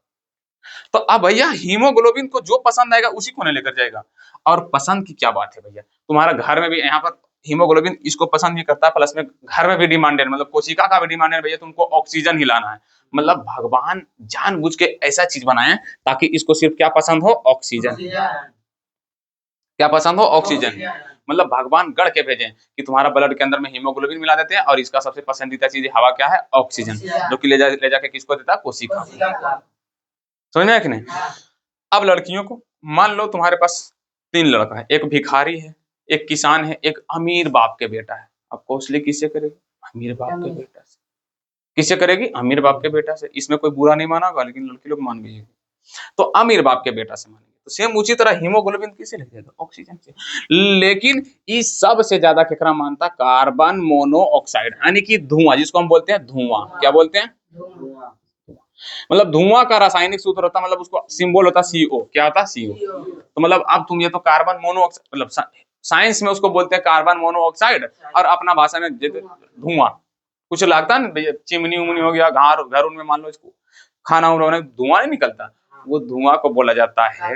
तो अब भैया हीमोग्लोबिन को जो पसंद आएगा उसी को नहीं लेकर जाएगा। और पसंद की क्या बात है भैया, तुम्हारा घर में भी यहाँ पर हीमोग्लोबिन इसको पसंद भी करता है, प्लस में घर में भी डिमांडेड, मतलब कोशिका का भी डिमांडेड भैया, तुमको ऑक्सीजन हिलाना है। मतलब भगवान जानबूझ के ऐसा चीज बनाए ताकि इसको सिर्फ क्या पसंद हो, ऑक्सीजन। क्या पसंद हो, ऑक्सीजन। मतलब भगवान गढ़ के भेजे कि तुम्हारा ब्लड के अंदर में हीमोग्लोबिन मिला देते हैं और इसका सबसे पसंदीदा चीज हवा क्या है, ऑक्सीजन, जो कि ले जाके किसको देता है, कोशिका। समझ में आया कि नहीं। अब लड़कियों को मान लो तुम्हारे पास 3 लड़का है, एक भिखारी है, एक किसान है, एक अमीर बाप के बेटा है। अब कौशली किससे करेगी, अमीर बाप के बेटा से। किससे करेगी, अमीर बाप के बेटा से। इसमें कोई बुरा नहीं माना होगा, लेकिन लड़की लोग मान गई। तो अमीर बाप के बेटा से मानेंगे। तो सेम उसी तरह हीमोग्लोबिन किसे ले जाएगा, ऑक्सीजन से। लेकिन इस सबसे ज्यादा केकरा मानता, कार्बन मोनोऑक्साइड, यानी कि धुआं, जिसको हम बोलते हैं धुआं। क्या बोलते हैं, मतलब धुआं का रासायनिक सूत्र होता, मतलब उसको सिंबल होता CO। क्या होता, CO। तो मतलब अब तुम ये तो कार्बन मोनोऑक्साइड, मतलब साइंस में उसको बोलते हैं कार्बन मोनोऑक्साइड, और अपना भाषा में धुआं। कुछ लगता है ना भैया, चिमनी उमनी हो गया, घर उनमें मान लो इसको खाना उन्होंने धुआं नहीं निकलता, वो धुआं को बोला जाता है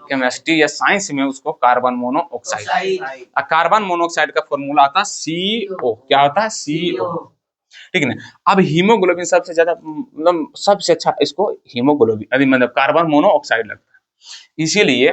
केमिस्ट्री या साइंस में उसको कार्बन मोनोऑक्साइड। कार्बन मोनोऑक्साइड का फॉर्मूला आता है CO। क्या होता है, CO। ठीक है ना। अब हीमोग्लोबिन सबसे ज्यादा, मतलब सबसे अच्छा इसको हीमोग्लोबिन मतलब कार्बन मोनोऑक्साइड लगता है। इसीलिए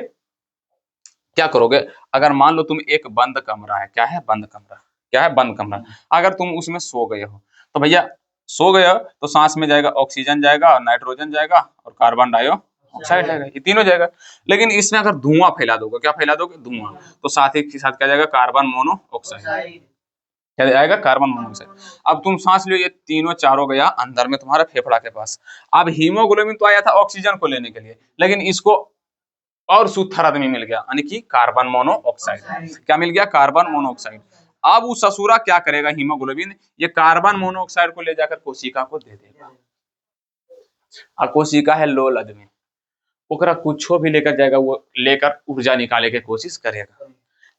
क्या करोगे, अगर मान लो तुम एक बंद कमरा है, क्या है, बंद कमरा, क्या है, बंद कमरा, अगर तुम उसमें सो गए हो तो भैया सो गए हो तो सांस में जाएगा ऑक्सीजन, जाएगा नाइट्रोजन, जाएगा और कार्बन डाइऑक्साइड जाएगा, ये तीनों जाएगा। लेकिन इसमें अगर धुआं फैला दोगे, क्या फैला दोगे, धुआं, तो साथ ही साथ क्या जाएगा, कार्बन मोनोऑक्साइड, क्या आएगा, कार्बन मोनोऑक्साइड। अब तुम सांस लो, ये तीनों चारों गया अंदर में तुम्हारे फेफड़ा के पास। अब हीमोग्लोबिन तो आया था ऑक्सीजन को लेने के लिए, लेकिन इसको और सूथर आदमी मिल गया, यानी कि कार्बन मोनोऑक्साइड। क्या मिल गया, कार्बन मोनोऑक्साइड। अब वो ससुरा क्या करेगा, हीमोग्लोबिन ये कार्बन मोनोऑक्साइड को ले जाकर कोशिका को दे देगा। और कोशिका है लोल आदमी, ओकरा कुछो भी लेकर जाएगा, वो लेकर ऊर्जा निकाले के कोशिश करेगा।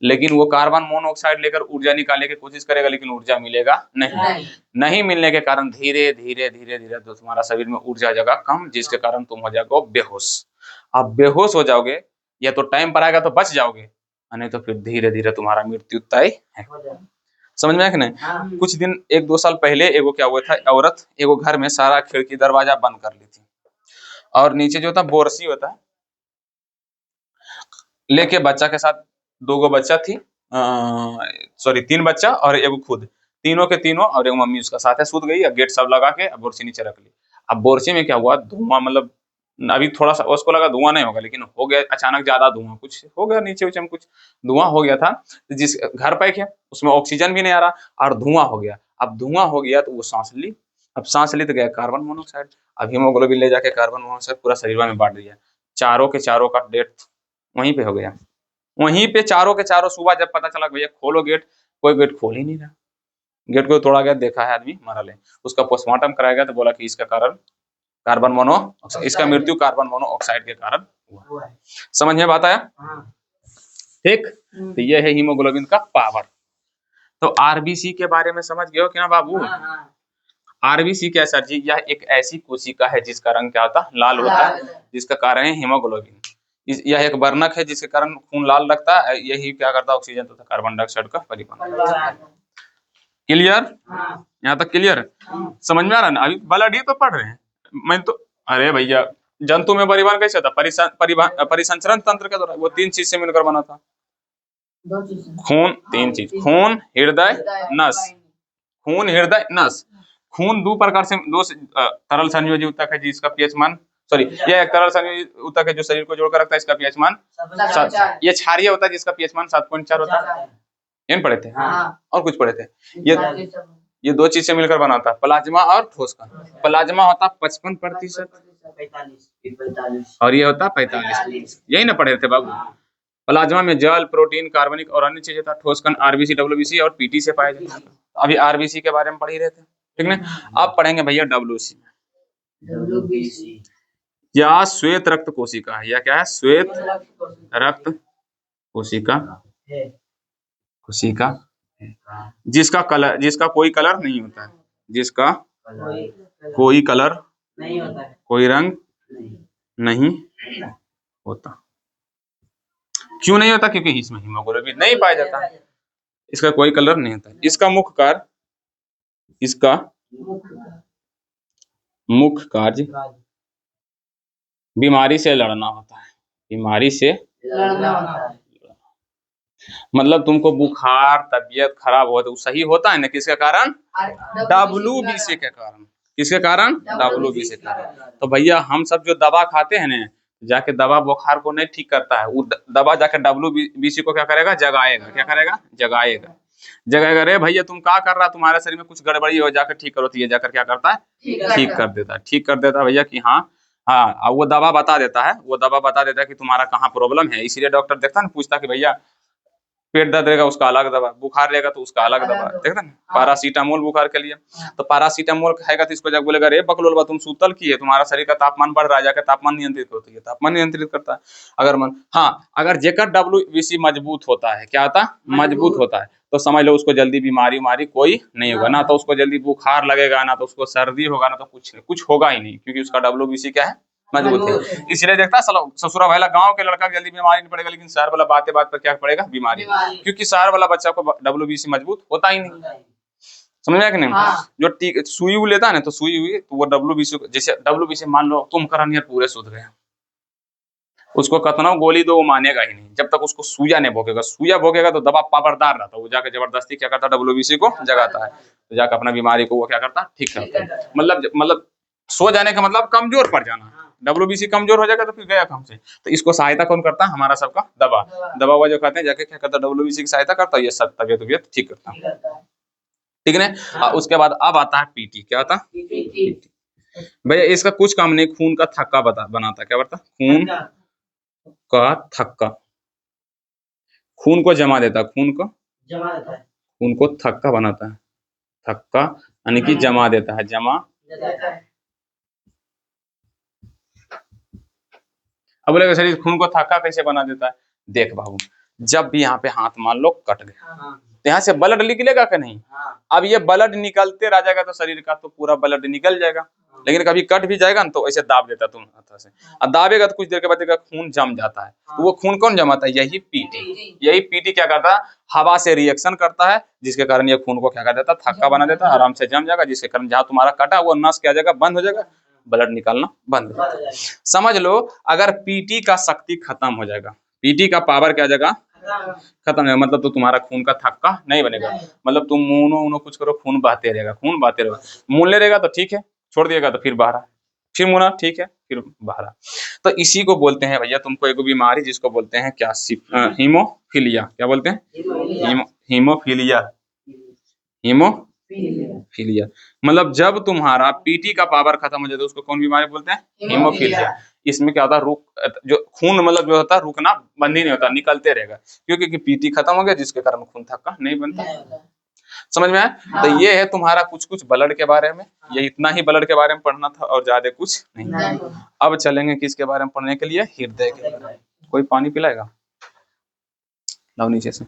लेकिन वो कार्बन मोनोऑक्साइड लेकर ऊर्जा निकालने की कोशिश करेगा, लेकिन ऊर्जा मिलेगा नहीं मिलने के कारण धीरे धीरे धीरे धीरे तो तुम्हारा शरीर में ऊर्जा जगह कम, जिसके कारण तुम हो जाओगे बेहोश। अब बेहोश हो जाओगे, या तो टाइम पर आएगा तो बच जाओगे, नहीं तो फिर धीरे धीरे तुम्हारा मृत्यु तय है। समझ में आया कि नहीं। कुछ दिन 1-2 साल पहले एगो क्या हुआ था, औरत एगो घर में सारा खिड़की दरवाजा बंद कर ली थी, और नीचे जो था बोरसी होता है, लेके बच्चा के साथ 2 गो बच्चा थी, सॉरी 3 बच्चा और एगो खुद, तीनों के तीनों, और एगो मम्मी उसका साथ है, सूत गई, गेट सब लगा के बोरसी नीचे रख ली। अब बोरसी में क्या हुआ, धुआं, मतलब अभी थोड़ा सा उसको लगा धुआं नहीं होगा, लेकिन हो गया अचानक ज्यादा धुआं, कुछ हो गया नीचे उचे में कुछ धुआं हो गया था। जिस घर पैक है उसमें ऑक्सीजन भी नहीं आ रहा और धुआं हो गया। अब धुआं हो गया तो वो सांस ली, अब सांस ली तो गया कार्बन मोनोऑक्साइड। अब हीमोग्लोबिन ले जाके कार्बन मोनोऑक्साइड पूरा शरीर में बांट दिया, चारों के चारों का डेथ वहीं पे हो गया। वहीं पे चारों के चारों, सुबह जब पता चला भैया खोलो गेट, कोई गेट खोल ही नहीं रहा। गेट को तोड़ा गया, देखा है आदमी मरा ले, उसका पोस्टमार्टम कराया गया तो बोला कि इसका कारण कार्बन मोनोऑक्साइड, इसका मृत्यु कार्बन मोनोऑक्साइड के कारण हुआ। समझ में बात आया, ठीक। तो ये है हीमोग्लोबिन का पावर। तो आरबीसी के बारे में समझ गए हो क्या बाबू। आरबीसी क्या सर जी, यह एक ऐसी कोशिका है जिसका रंग क्या होता है, लाल होता है, जिसका कारण है हीमोग्लोबिन। यह एक वर्णक है जिसके कारण खून लाल लगता है। यही क्या करता है, ऑक्सीजन तथा कार्बन डाइऑक्साइड का परिवहन। क्लियर, यहाँ तक क्लियर? समझ में आ रहा है ना? अभी ब्लड ही तो पढ़ रहे हैं। मैं तो, अरे भैया जंतु में परिवहन कैसे होता? परिसंचरण तंत्र के द्वारा। वो 3 चीज से मिलकर बना था। खून, 3 चीज, खून, हृदय, नस। खून, हृदय, नस। खून दो प्रकार से, दो तरल संयोजी ऊतक है जिसका पीएच मान, सॉरी, यह एक तरल संयोजी ऊतक है जो शरीर को जोड़कर रखता है, इसका पीएच मान 7। ये क्षारीय होता है जिसका पीएच मान 7.4 होता है। इन पढ़े थे? और कुछ पढ़े थे? ये 2 चीज से मिलकर बना था, प्लाज्मा और ठोस कण। प्लाज्मा होता 55% और ये होता 45%। यही ना पढ़े थे बाबू? प्लाज्मा में जल, प्रोटीन, कार्बनिक और अन्य चीजें था। ठोस कण आरबीसी, डब्ल्यूबीसी और पीटी से पाए जाते हैं। अभी आरबीसी के बारे में पढ़ ही रहे थे, ठीक ना? अब पढ़ेंगे भैया डब्ल्यूसी। या श्वेत रक्त कोशिका है, या क्या है? श्वेत रक्त कोशिका, कोशिका जिसका कलर, जिसका कोई कलर नहीं होता है, जिसका कोई कलर नहीं होता है, कोई रंग नहीं होता। क्यों नहीं होता? क्योंकि इसमें हीमोग्लोबिन नहीं पाया जाता, इसका कोई कलर नहीं होता। इसका मुख्य कार्य, इसका मुख्य कार्य बीमारी से लड़ना होता है। बीमारी से लड़ना होता है। मतलब तुमको बुखार, तबीयत खराब हो तो सही होता है ना, किसके कारण? डब्ल्यूबीसी के कारण। किसके कारण? डब्ल्यूबीसी के कारण। तो भैया हम सब जो दवा खाते हैं ना, जाके दवा बुखार को नहीं ठीक करता है, वो दवा जाके डब्ल्यूबीसी को क्या करेगा? जगाएगा। क्या करेगा? जगाएगा। जगाएगा। रे भैया तुम क्या कर रहा, तुम्हारे शरीर में कुछ गड़बड़ी हो, जाकर ठीक करो। तो ये जाकर क्या करता है? ठीक कर देता है। ठीक कर देता है भैया कि हाँ हाँ, वो दवा बता देता है। वो दवा बता देता है कि तुम्हारा कहाँ प्रॉब्लम है। इसीलिए डॉक्टर देखता है ना, पूछता कि भैया पेट दर्द रहेगा उसका अलग दवा, बुखार रहेगा तो उसका अलग दवा, देखता ना? पैरासीटामोल बुखार के लिए, तो पैरासीटामोल खाएगा तो इसको जब बोलेगा रे बकलोलबा तुम सूतल की है, तुम्हारा शरीर का तापमान बढ़ रहा है, जाकर तापमान नियंत्रित करती है। तापमान नियंत्रित करता है। अगर मन, हाँ, अगर जेकर डब्ल्यूबीसी मजबूत होता है, क्या होता? मजबूत होता है, तो समझ लो उसको जल्दी बीमारी कोई नहीं होगा। ना तो उसको जल्दी बुखार लगेगा, ना तो उसको सर्दी होगा, ना तो कुछ होगा ही नहीं, क्योंकि उसका डब्ल्यूबीसी क्या है? मजबूत है। इसलिए देखता ससुरा वाला गांव के लड़का जल्दी बीमारी नहीं पड़ेगा, लेकिन शहर वाला बात पर क्या पड़ेगा? बीमारी। क्योंकि शहर वाला बच्चा को डब्ल्यूबीसी मजबूत होता ही नहीं। समझ में आया कि नहीं? जो सुई लेता है ना, तो सुई हुई तो वो डब्ल्यूबीसी, जैसे डब्ल्यूबीसी मान लो तुम करनियर पूरे सुध गए, उसको कतना गोली दो वो मानेगा ही नहीं, जब तक उसको सुइया नहीं भोगेगा। सुइया भोगेगा तो दवा पावरदार रहता है, वो जाके जबरदस्ती क्या करता है? डब्ल्यूबीसी को जगाता है, तो जाकर अपना बीमारी को वो क्या करता है? ठीक करता है। मतलब सो जाने का मतलब कमजोर पड़ जाना। डब्ल्यूबीसी कमजोर हो जाएगा तो फिर गया काम से। तो इसको सहायता कौन करता है? हमारा सबका दवा वो जो खाते हैं, जाके क्या करता है? डब्ल्यूबीसी की सहायता करता है, ये सब तबियत ठीक करता है, ठीक है। उसके बाद अब आता है पीटी। क्या आता है? भैया इसका कुछ काम नहीं, खून का थक्का बनाता। क्या बनता? खून का थक्का, खून को जमा देता, खून को जमा देता है, खून को थक्का बनाता है। थक्का यानी कि जमा देता है, जमा। अब बोलेगा शरीर खून को थक्का कैसे बना देता है? देख बाबू, जब भी यहाँ पे हाथ मान लो कट गया, तो यहाँ से ब्लड निकलेगा कि नहीं? अब ये ब्लड निकलते रह जाएगा तो शरीर का तो पूरा ब्लड निकल जाएगा, लेकिन कभी कट भी जाएगा ना तो ऐसे दाब देता तुम हाथ से, और दाबेगा तो कुछ देर के बाद खून जम जाता है। तो वो खून कौन जमाता है? यही पीटी। यही पीटी क्या करता है? हवा से रिएक्शन करता है, जिसके कारण ये खून को क्या कर देता है? थक्का बना देता है, आराम से जम जाएगा, जिसके कारण जहाँ तुम्हारा कटा वो नस क्या जाएगा? बंद हो जाएगा, ब्लड निकलना बंद हो जाएगा। समझ लो, अगर पीटी का शक्ति खत्म हो जाएगा, पीटी का पावर क्या जाएगा? खत्म है, मतलब तो तुम्हारा खून का थक्का नहीं बनेगा। मतलब तुम मुनो कुछ करो, खून बहते रहेगा, खून बहते रहेगा। मूलने रहेगा तो ठीक है, छोड़ दिएगा तो फिर बहरा, फिर मुना, ठीक है, फिर बहरा। तो इसी को बोलते हैं भैया, तुमको एक बीमारी जिसको बोलते हैं क्या? हीमोफीलिया। क्या बोलते हैं? हीमोफीलिया। हीमोफीलिया मतलब जब तुम्हारा पीटी का पावर खत्म हो जाए तो उसको कौन बीमारी बोलते हैं? हीमोफीलिया। इसमें क्या होता है? जो खून मतलब जो होता है रुकना बंद ही नहीं होता, निकलते रहेगा, क्योंकि पीटी खत्म हो गया, जिसके कारण खून थक्का नहीं बनता। समझ में आया? तो ये है तुम्हारा कुछ ब्लड के बारे में। ये इतना ही ब्लड के बारे में पढ़ना था और ज्यादा कुछ नहीं। अब चलेंगे किसके बारे में पढ़ने के लिए? हृदय के बारे में। कोई पानी पिलाएगा? लाओ नीचे से।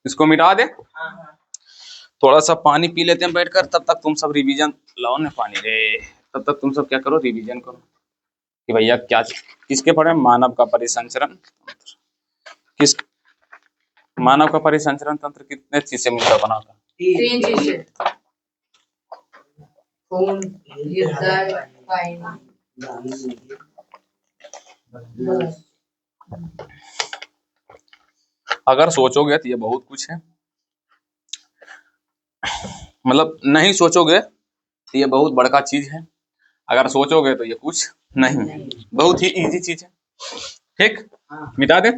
इसको मिटा दे, थोड़ा सा पानी पी लेते हैं बैठकर, तब तक तुम सब रिवीजन लाओ ना पानी रे, तब तक तुम सब क्या करो? रिवीजन करो। कि भैया क्या किसके पढ़े, मानव का परिसंचरण तंत्र। किस मानव का परिसंचरण तंत्र कितने चीज से मिलकर बना होता है? 3 चीज से। खून, हृदय, पानी। अगर सोचोगे तो ये बहुत कुछ है, मतलब नहीं सोचोगे तो ये बहुत बड़का चीज है, अगर सोचोगे तो ये कुछ नहीं है, बहुत ही इजी चीज है। ठीक, मिटा दे।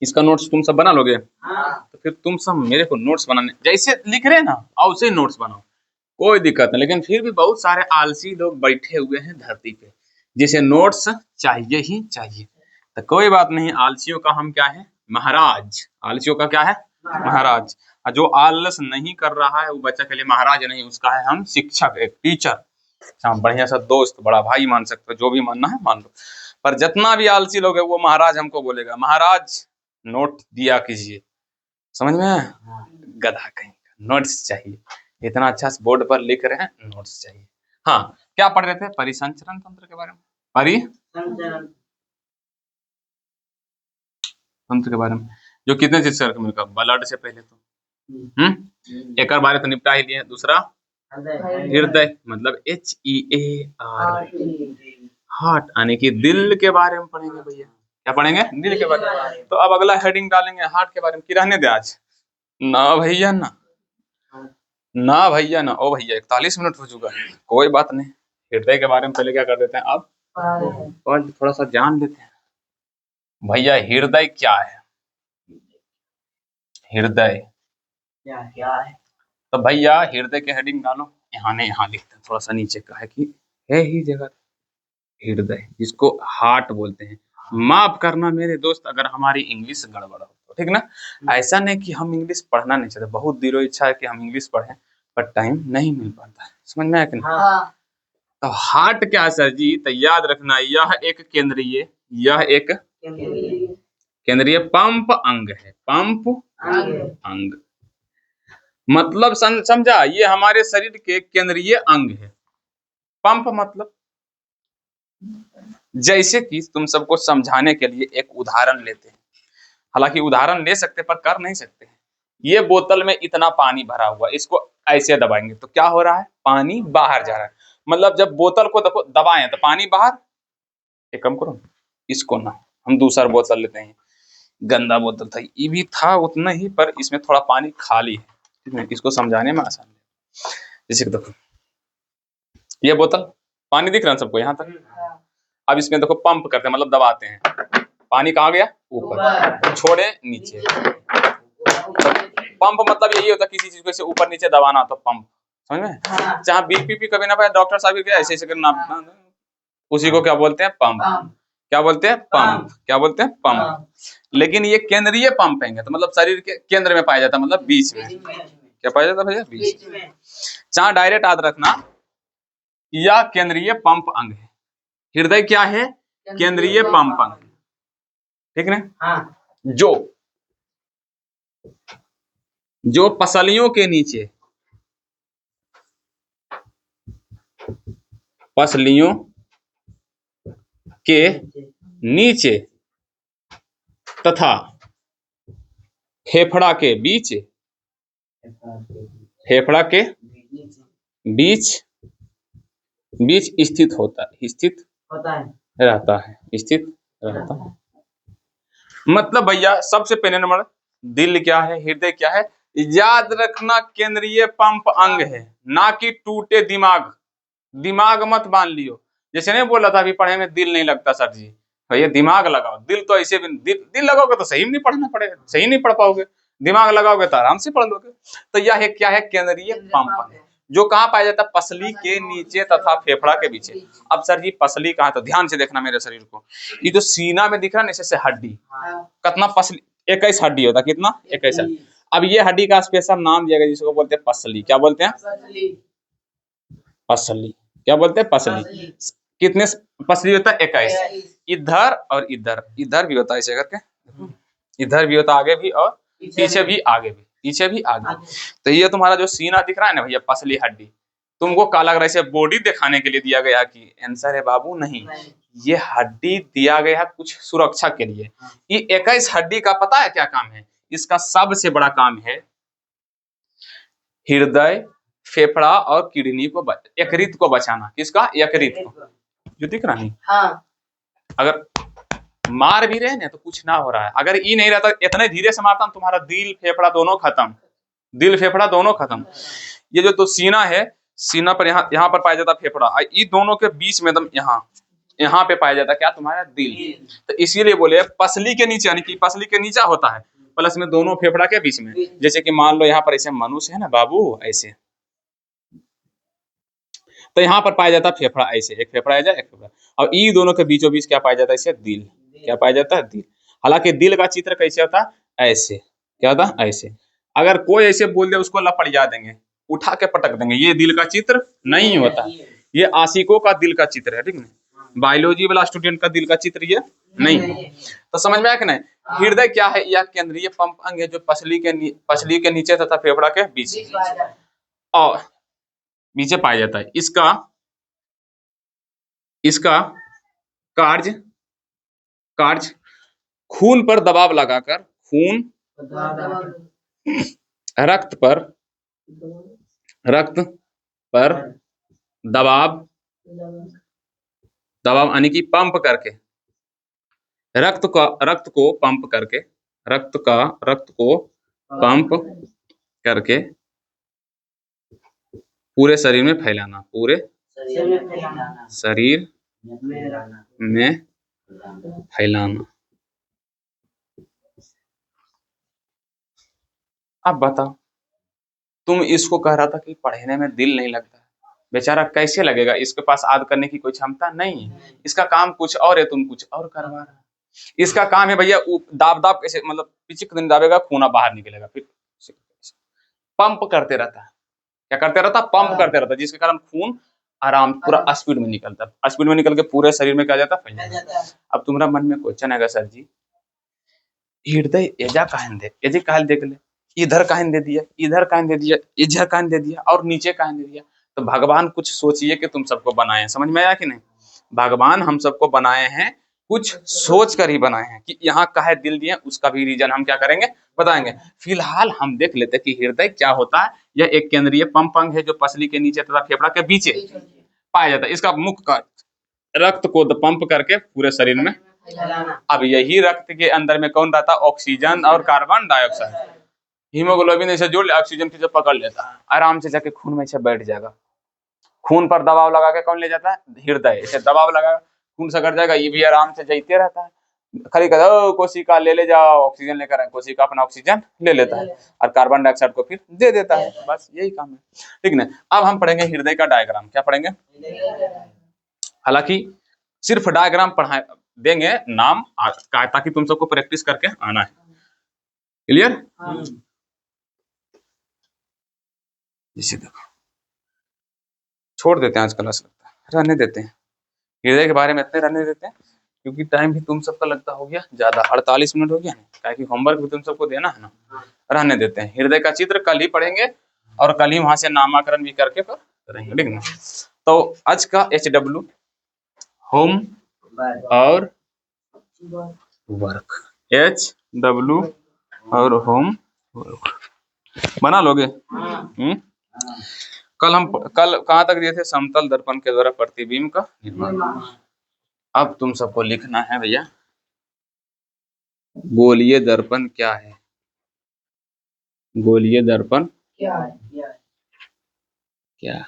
इसका नोट्स तुम सब बना लोगे, तो फिर तुम सब मेरे को नोट्स बनाने जैसे लिख रहे हैं ना वैसे ही नोट्स बनाओ, कोई दिक्कत नहीं। लेकिन फिर भी बहुत सारे आलसी लोग बैठे हुए हैं धरती पे जिसे नोट्स चाहिए ही चाहिए, तो कोई बात नहीं, आलसियों का हम क्या है, महाराज। आलसियों का क्या है, महाराज। और जो आलस नहीं कर रहा है वो बच्चा के लिए महाराज नहीं, उसका है हम शिक्षक, एक टीचर, बढ़िया सा दोस्त, बड़ा भाई मान सकते हो, जो भी मानना है मान लो। पर जितना भी आलसी लोग है वो महाराज हमको बोलेगा, महाराज नोट दिया कीजिए, समझ में आया? गधा कहीं का, नोट्स चाहिए, इतना अच्छा से बोर्ड पर लिख रहे हैं, नोट्स चाहिए। हाँ, क्या पढ़ रहे थे, परिसंचरण तंत्र के बारे में, तंत्र के बारे में, जो कितने चीज से मिलकर, ब्लड से पहले तो एक बारे तो निपटा ही लिए। दूसरा हृदय, मतलब HEAR, हार्ट, यानी कि दिल के बारे में पढ़ेंगे भैया। क्या पढ़ेंगे, दिल के बारे में। तो अब अगला हेडिंग डालेंगे हार्ट के बारे में, कि रहने दे आज, ना भैया ना, ना भैया ना। ओ भैया 41 मिनट हो चुका है, कोई बात नहीं। हृदय के बारे में पहले क्या कर देते हैं, अब और थोड़ा सा जान लेते हैं भैया हृदय क्या है। हृदय क्या है, तो भैया हृदय के हेडिंग डालो, यहाँ ने यहाँ लिखते हैं, थोड़ा सा नीचे का है कि है ही जगह, हृदय जिसको हार्ट बोलते हैं। माफ करना मेरे दोस्त अगर हमारी इंग्लिश गड़बड़ हो तो, ठीक ना। ऐसा नहीं कि हम इंग्लिश पढ़ना नहीं चाहते, बहुत दिलो इच्छा है कि हम इंग्लिश पढ़ें, पर टाइम नहीं मिल पाता है, समझ में आया कि नहीं? तो हार्ट क्या है सर जी, तो याद रखना, यह एक केंद्रीय पंप अंग है, पंप अंग, मतलब समझा, ये हमारे शरीर के केंद्रीय अंग है। पंप मतलब, जैसे कि तुम सबको समझाने के लिए एक उदाहरण लेते हैं, हालांकि उदाहरण ले सकते पर कर नहीं सकते। ये बोतल में इतना पानी भरा हुआ, इसको ऐसे दबाएंगे तो क्या हो रहा है, पानी बाहर जा रहा है। मतलब जब बोतल को दबाएं तो पानी बाहर, एक कम करो इसको ना, हम दूसरा बोतल लेते हैं, गंदा बोतल था, ये भी था उतना ही, पर इसमें थोड़ा पानी खाली है, ठीक है, इसको समझाने में आसान है। जैसे कि देखो ये बोतल, पानी दिख रहा है सबको यहाँ तक। अब इसमें देखो पंप करते हैं, मतलब दबाते हैं, पानी कहाँ गया, ऊपर, छोड़े नीचे। पंप मतलब यही होता है, किसी चीज को ऐसे ऊपर नीचे दबाना, तो पंप, समझ में? जहाँ बीपी कभी ना पाए, डॉक्टर साहब ऐसे ऐसे करना, उसी को क्या बोलते हैं, पंप। क्या बोलते हैं, पंप। क्या बोलते हैं, पंप। लेकिन ये केंद्रीय पंप है, तो मतलब शरीर के केंद्र में पाया जाता है, मतलब बीच में। क्या पाया जाता है भैया, बीच में। जहाँ डायरेक्ट याद रखना, यह केंद्रीय पंप अंग है। हृदय क्या है, केंद्रीय पंप अंग, ठीक ना। जो पसलियों के नीचे, पसलियों के नीचे तथा फेफड़ा के बीच, फेफड़ा के बीच स्थित होता है, स्थित रहता है, स्थित रहता है। मतलब भैया सबसे पहले नंबर, दिल क्या है, हृदय क्या है, याद रखना केंद्रीय पंप अंग है, ना कि टूटे दिमाग। दिमाग मत मान लियो, जैसे नहीं बोला था अभी पढ़े में दिल नहीं लगता सर जी, भैया दिमाग लगाओ। दिल तो ऐसे भी दिल लगाओगे तो सही नहीं पढ़ना पड़ेगा, सही नहीं पढ़ पाओगे, दिमाग लगाओगे तो आराम से पढ़ लोगे। तो यह है क्या है, केंद्रीय पंप अंग, जो कहाँ पाया जाता है, पसली के नीचे तथा फेफड़ा के पीछे। अब सर जी पसली कहाँ, तो ध्यान से देखना मेरे शरीर को, ये जो सीना में दिख रहा है ना, हड्डी कितना पसली, 21 हड्डी होता, कितना, 21 हड्डी। अब ये हड्डी का स्पेशल नाम दिया गया जिसको बोलते हैं पसली। क्या बोलते हैं, पसली। क्या बोलते हैं, पसली। कितने पसली होता है, 21। इधर और इधर, इधर भी होता है ऐसे करके, इधर भी होता, आगे भी, और पीछे भी, आगे भी, पीछे भी, आगे। तो ये तुम्हारा जो सीना दिख रहा है ना भैया, पसली हड्डी, तुमको काला ग्रह से बॉडी दिखाने के लिए दिया गया कि आंसर है बाबू नहीं, ये हड्डी दिया गया है कुछ सुरक्षा के लिए। ये 21 हड्डी का पता है क्या काम है? इसका सबसे बड़ा काम है हृदय, फेफड़ा और किडनी को यकृत को बचाना। किसका? यकृत को। जो दिख रहा नहीं, हाँ अगर मार भी रहे ना तो कुछ ना हो रहा है। अगर ये नहीं रहता, इतने धीरे से मारता तुम्हारा दिल फेफड़ा दोनों खत्म, दिल फेफड़ा दोनों खत्म। ये जो तो सीना है, सीना पर यहाँ पर पाया जाता फेफड़ा, ये दोनों के बीच में एकदम यहाँ पे पाया जाता क्या? तुम्हारा दिल। तो इसीलिए बोले पसली के नीचे, यानी कि पसली के नीचे होता है, प्लस में दोनों फेफड़ा के बीच में। जैसे कि मान लो यहाँ पर ऐसे मनुष्य है ना बाबू, ऐसे तो यहाँ पर पाया जाता फेफड़ा, ऐसे एक फेफड़ा है, एक फेफड़ा, और ये दोनों के बीचों बीच क्या पाया जाता है? ऐसे दिल। क्या पाया जाता है? दिल। हालांकि दिल का चित्र कैसे होता है? ऐसे। क्या होता है? ऐसे। अगर कोई ऐसे बोल दे उसको लपड़िया देंगे, उठा के पटक देंगे, ये दिल का चित्र नहीं होता। ये आशिकों का दिल का चित्र है, ठीक है? बायोलॉजी वाला स्टूडेंट का दिल का चित्र ये नहीं है। तो समझ में आया कि नहीं? हृदय क्या है? यह केंद्रीय पंप अंग है जो पसली के नीचे तथा फेफड़ा के बीच और नीचे पाया जाता है। इसका कार्य खून पर दबाव लगाकर रक्त पर दबाव यानी कि पंप करके रक्त को पंप करके पूरे शरीर में फैलाना, पूरे शरीर में फैलाना। अब बताओ, तुम इसको कह रहा था कि पढ़ने में दिल नहीं लगता, बेचारा कैसे लगेगा? इसके पास याद करने की कोई क्षमता नहीं है। इसका काम कुछ और है, तुम कुछ और करवा रहे हो। इसका काम है भैया दाब कैसे, मतलब पिचिक दिन दाबेगा, खूना बाहर निकलेगा, फिर पंप करते रहता है। क्या करते रहता? पंप करते रहता है, जिसके कारण खून आराम पूरा स्पीड में निकलता है। स्पीड में निकल के पूरे शरीर में क्या जाता है? फैल जाता है। अब तुम्हारा मन में क्वेश्चन आएगा, सर जी हृदय एजा कहन दे, एजे कहल देख ले, इधर कहन दे दिया, इधर कहन दे दिया, इधर कहन दे दिया और नीचे कहन दे दिया। तो भगवान कुछ सोचिए कि तुम सबको बनाए हैं। समझ में आया कि नहीं? भगवान हम सबको बनाए हैं, कुछ सोच कर ही बनाए हैं कि यहाँ काहे दिल दिए, उसका भी रीजन हम क्या करेंगे? बताएंगे। फिलहाल हम देख लेते हैं कि हृदय क्या होता है। यह एक केंद्रीय पंप अंग है जो पसली के नीचे तथा फेफड़ा के बीच पाया जाता है। इसका मुख्य कार्य रक्त को पंप करके पूरे शरीर में। अब यही रक्त के अंदर में कौन रहता है? ऑक्सीजन और कार्बन डाइऑक्साइड। हीमोग्लोबिन ऐसे जोड़ ले, ऑक्सीजन की जब पकड़ लेता है, आराम से जाके खून में से बैठ जाएगा। खून पर दबाव लगा के कौन ले जाता है? हृदय। ऐसे दबाव लगा खून से कट जाएगा, ये भी आराम से जाते रहता है। खाली कहता कोशिका ले जाओ, ऑक्सीजन लेकर, कोशिका अपना ऑक्सीजन ले लेता है और कार्बन डाइऑक्साइड को फिर दे देता है। बस यही काम है, ठीक ना? अब हम पढ़ेंगे हृदय का डायग्राम। क्या पढ़ेंगे? हालांकि सिर्फ डायग्राम पढ़ा देंगे, नाम ताकि तुम सबको प्रैक्टिस करके आना है। क्लियर? इसे देखो, छोड़ देते हैं आज क्लास, लगता है रहने देते हैं। हृदय के बारे में इतने रहने देते हैं क्योंकि टाइम भी तुम सबका लगता हो गया ज्यादा, 48 मिनट हो गया ना, क्योंकि होमवर्क भी तुम सबको देना है ना। रहने देते हैं। हृदय का चित्र कल ही पढ़ेंगे और कल ही वहां से नामकरण भी करके फिर करेंगे, ठीक ना? तो आज का HW होम और वर्क, HW और होम वर्क बना लोगे? कल कहाँ तक दिए थे? समतल दर्पण के द्वारा प्रतिबिंब का निर्माण। अब तुम सबको लिखना है भैया, गोलीय दर्पण क्या है? गोलीय दर्पण क्या है? क्या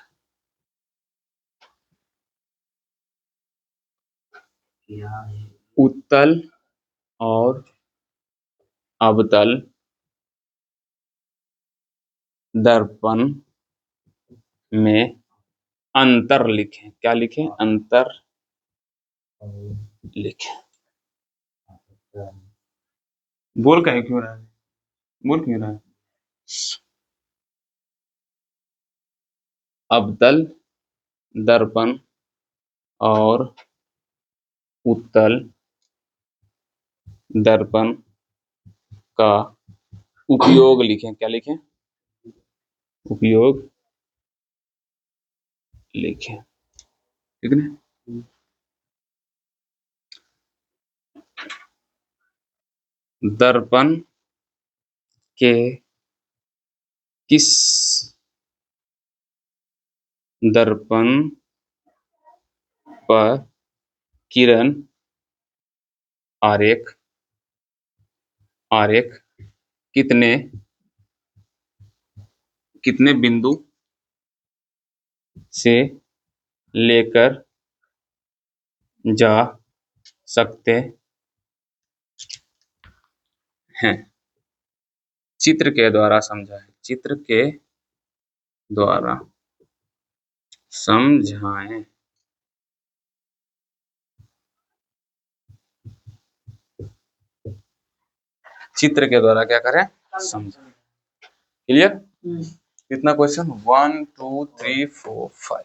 उत्तल और अवतल दर्पण में अंतर लिखें। क्या लिखें? अंतर लिखें। बोल कहीं क्यों रहा है? बोल क्यों रहा है? अवतल दर्पण और उत्तल दर्पण का उपयोग लिखें। क्या लिखें? उपयोग लिखें, ठीक है? दर्पण के किस दर्पण पर किरण आरेख कितने बिंदु से लेकर जा सकते हैं? चित्र के द्वारा समझाएं। चित्र के द्वारा समझाएं। चित्र के द्वारा क्या करें? समझाएं। क्लियर? कितना क्वेश्चन? 1 2 3 4 5।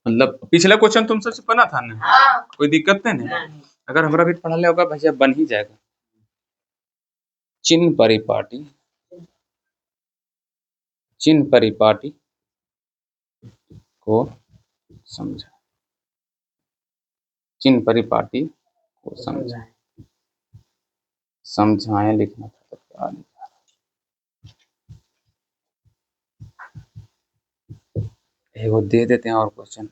मतलब पिछला क्वेश्चन तुम सबसे बना था ना? कोई दिक्कत नहीं है? अगर हमारा भी पढ़ा लिया होगा भैया बन ही जाएगा। चिन्ह परिपाटी को समझा। चिन्ह परिपाटी को समझाएं लिखना था तो क्या लिखा? वो दे देते हैं और क्वेश्चन।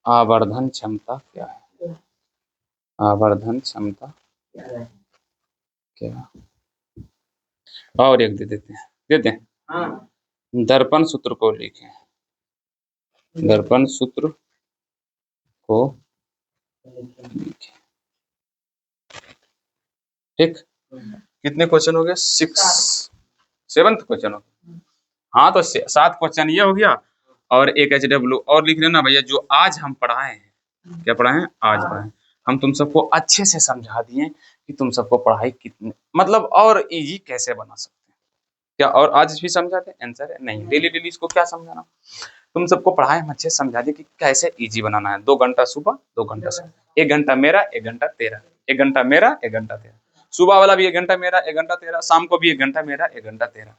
आवर्धन क्षमता क्या है? आवर्धन क्षमता क्या? और एक दे देते हैं। दर्पण सूत्र को लिखें। दर्पण सूत्र को लिखें। ठीक। कितने क्वेश्चन हो गए? 7th क्वेश्चन हो गया। हाँ तो 7 क्वेश्चन ये हो गया और एक HW और लिख लेना भैया। जो आज हम पढ़ाए हैं, क्या पढ़ाए हैं? आज पढ़ाए। हम तुम सबको अच्छे से समझा दिए कि तुम सबको पढ़ाई कितने मतलब और इजी कैसे बना सकते हैं। क्या और आज भी समझाते? आंसर है नहीं। डेली इसको क्या समझाना? तुम सबको पढ़ाए हम अच्छे समझा दिए कि कैसे इजी बनाना है। 2 घंटा सुबह, 2 घंटा से 1 घंटा मेरा, 1 घंटा तेरा, 1 घंटा मेरा, 1 घंटा तेरा। सुबह वाला भी 1 घंटा मेरा, 1 घंटा तेरा, शाम को भी 1 घंटा मेरा, 1 घंटा तेरा।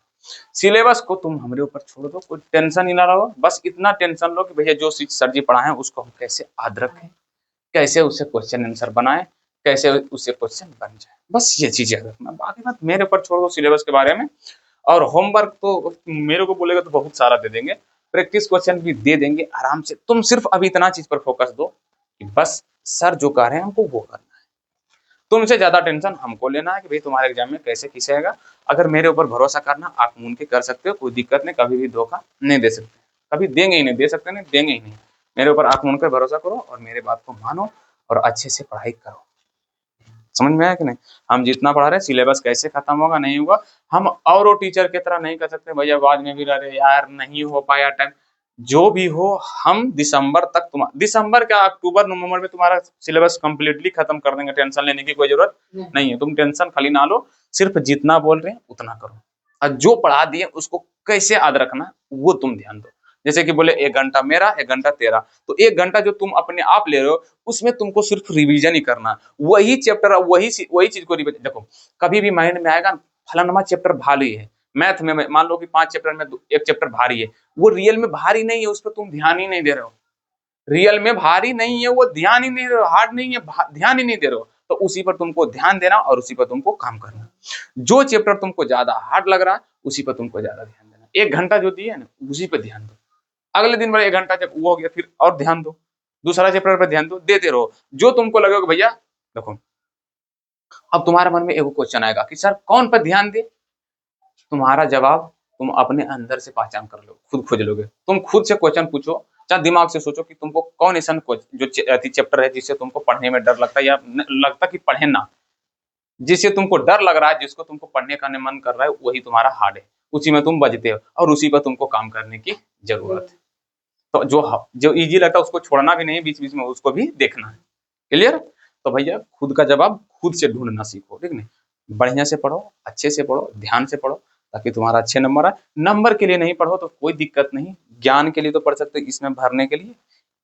सिलेबस को तुम हमारे ऊपर छोड़ दो, कोई टेंशन ही ना रहो। बस इतना टेंशन लो कि भैया जो सर जी पढ़ाए उसको हम कैसे याद रखें, कैसे उससे क्वेश्चन आंसर बनाए, कैसे उससे क्वेश्चन बन जाए। बस ये चीज याद रखना। बाकी बात मेरे ऊपर छोड़ दो सिलेबस के बारे में। और होमवर्क तो मेरे को बोलेगा तो बहुत सारा दे देंगे। प्रैक्टिस क्वेश्चन भी दे देंगे आराम से। तुम सिर्फ अभी इतना चीज पर फोकस दो कि बस सर जो कह रहे हैं हमको वो करना है। तुमसे ज्यादा टेंशन हमको लेना है कि भाई तुम्हारे एग्जाम में कैसे किसे आएगा। अगर मेरे ऊपर भरोसा करना, आप मून के कर सकते हो, कोई दिक्कत नहीं। कभी भी धोखा नहीं दे सकते, कभी देंगे ही नहीं, दे सकते नहीं, देंगे ही नहीं। मेरे ऊपर आंख मून कर भरोसा करो और मेरे बात को मानो और अच्छे से पढ़ाई करो। समझ में आया कि नहीं? हम जितना पढ़ा रहे सिलेबस कैसे खत्म होगा नहीं होगा, हम और वो टीचर की तरह नहीं कर सकते भैया बाद में भी रहे यार नहीं हो पाया टाइम। जो भी हो हम दिसंबर तक दिसंबर क्या अक्टूबर नवंबर में तुम्हारा सिलेबस कंप्लीटली खत्म कर देंगे। टेंशन लेने की कोई जरूरत नहीं है। तुम टेंशन खाली ना लो, सिर्फ जितना बोल रहे हैं उतना करो और जो पढ़ा दिए उसको कैसे याद रखना वो तुम ध्यान दो। जैसे कि बोले 1 घंटा मेरा, 1 घंटा तेरा, तो 1 घंटा जो तुम अपने आप ले रहे हो उसमें तुमको सिर्फ रिवीजन ही करना। वही चैप्टर वही चीज को रिवीजन। देखो कभी भी माइंड में आएगा फलाना चैप्टर भारी है, मैथ में मान लो कि 5 चैप्टर में 1 चैप्टर भारी है, वो रियल में भारी नहीं है, उस पर तुम ध्यान ही नहीं दे रहे हो। रियल में भारी नहीं है, वो ध्यान ही नहीं दे रहे हो, हार्ड नहीं है, ध्यान ही नहीं दे रहे हो। तो उसी पर तुमको ध्यान देना और उसी पर तुमको काम करना। जो चैप्टर तुमको ज्यादा हार्ड लग रहा है उसी पर तुमको ज्यादा ध्यान देना। 1 घंटा जो दिए ना उसी पर ध्यान दो। अगले दिन 1 घंटा जब वो हो गया फिर और ध्यान दो, दूसरा चैप्टर पर ध्यान दो, देते रहो। जो तुमको लगेगा भैया देखो अब तुम्हारे मन में एक क्वेश्चन आएगा कि सर कौन पर ध्यान दे, तुम्हारा जवाब तुम अपने अंदर से पहचान कर लो, खुद खोज लोगे। तुम खुद से क्वेश्चन पूछो, चाहे दिमाग से सोचो कि तुमको कौन ऐसा जो चैप्टर है जिससे तुमको पढ़ने में डर लगता है या लगता कि पढ़े ना, जिससे तुमको डर लग रहा है, जिसको तुमको पढ़ने का मन कर रहा है वही तुम्हारा हार्ड है, उसी में तुम बजते हो और उसी पर तुमको काम करने की जरूरत है। तो जो इजी लगता है उसको छोड़ना भी नहीं, बीच बीच में उसको भी देखना है। क्लियर? तो भैया खुद का जवाब खुद से ढूंढना सीखो, ठीक नहीं? बढ़िया से पढ़ो, अच्छे से पढ़ो, ध्यान से पढ़ो ताकि तुम्हारा अच्छे नंबर आए। नंबर के लिए नहीं पढ़ो तो कोई दिक्कत नहीं, ज्ञान के लिए तो पढ़ सकते हो, इसमें भरने के लिए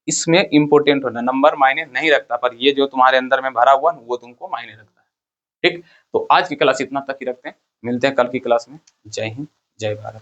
इसमें इंपॉर्टेंट होना। नंबर मायने नहीं रखता, पर ये जो तुम्हारे अंदर में भरा हुआ वो तुमको मायने रखता है। ठीक, तो आज की क्लास इतना तक ही रखते हैं, मिलते हैं कल की क्लास में। जय हिंद, जय भारत।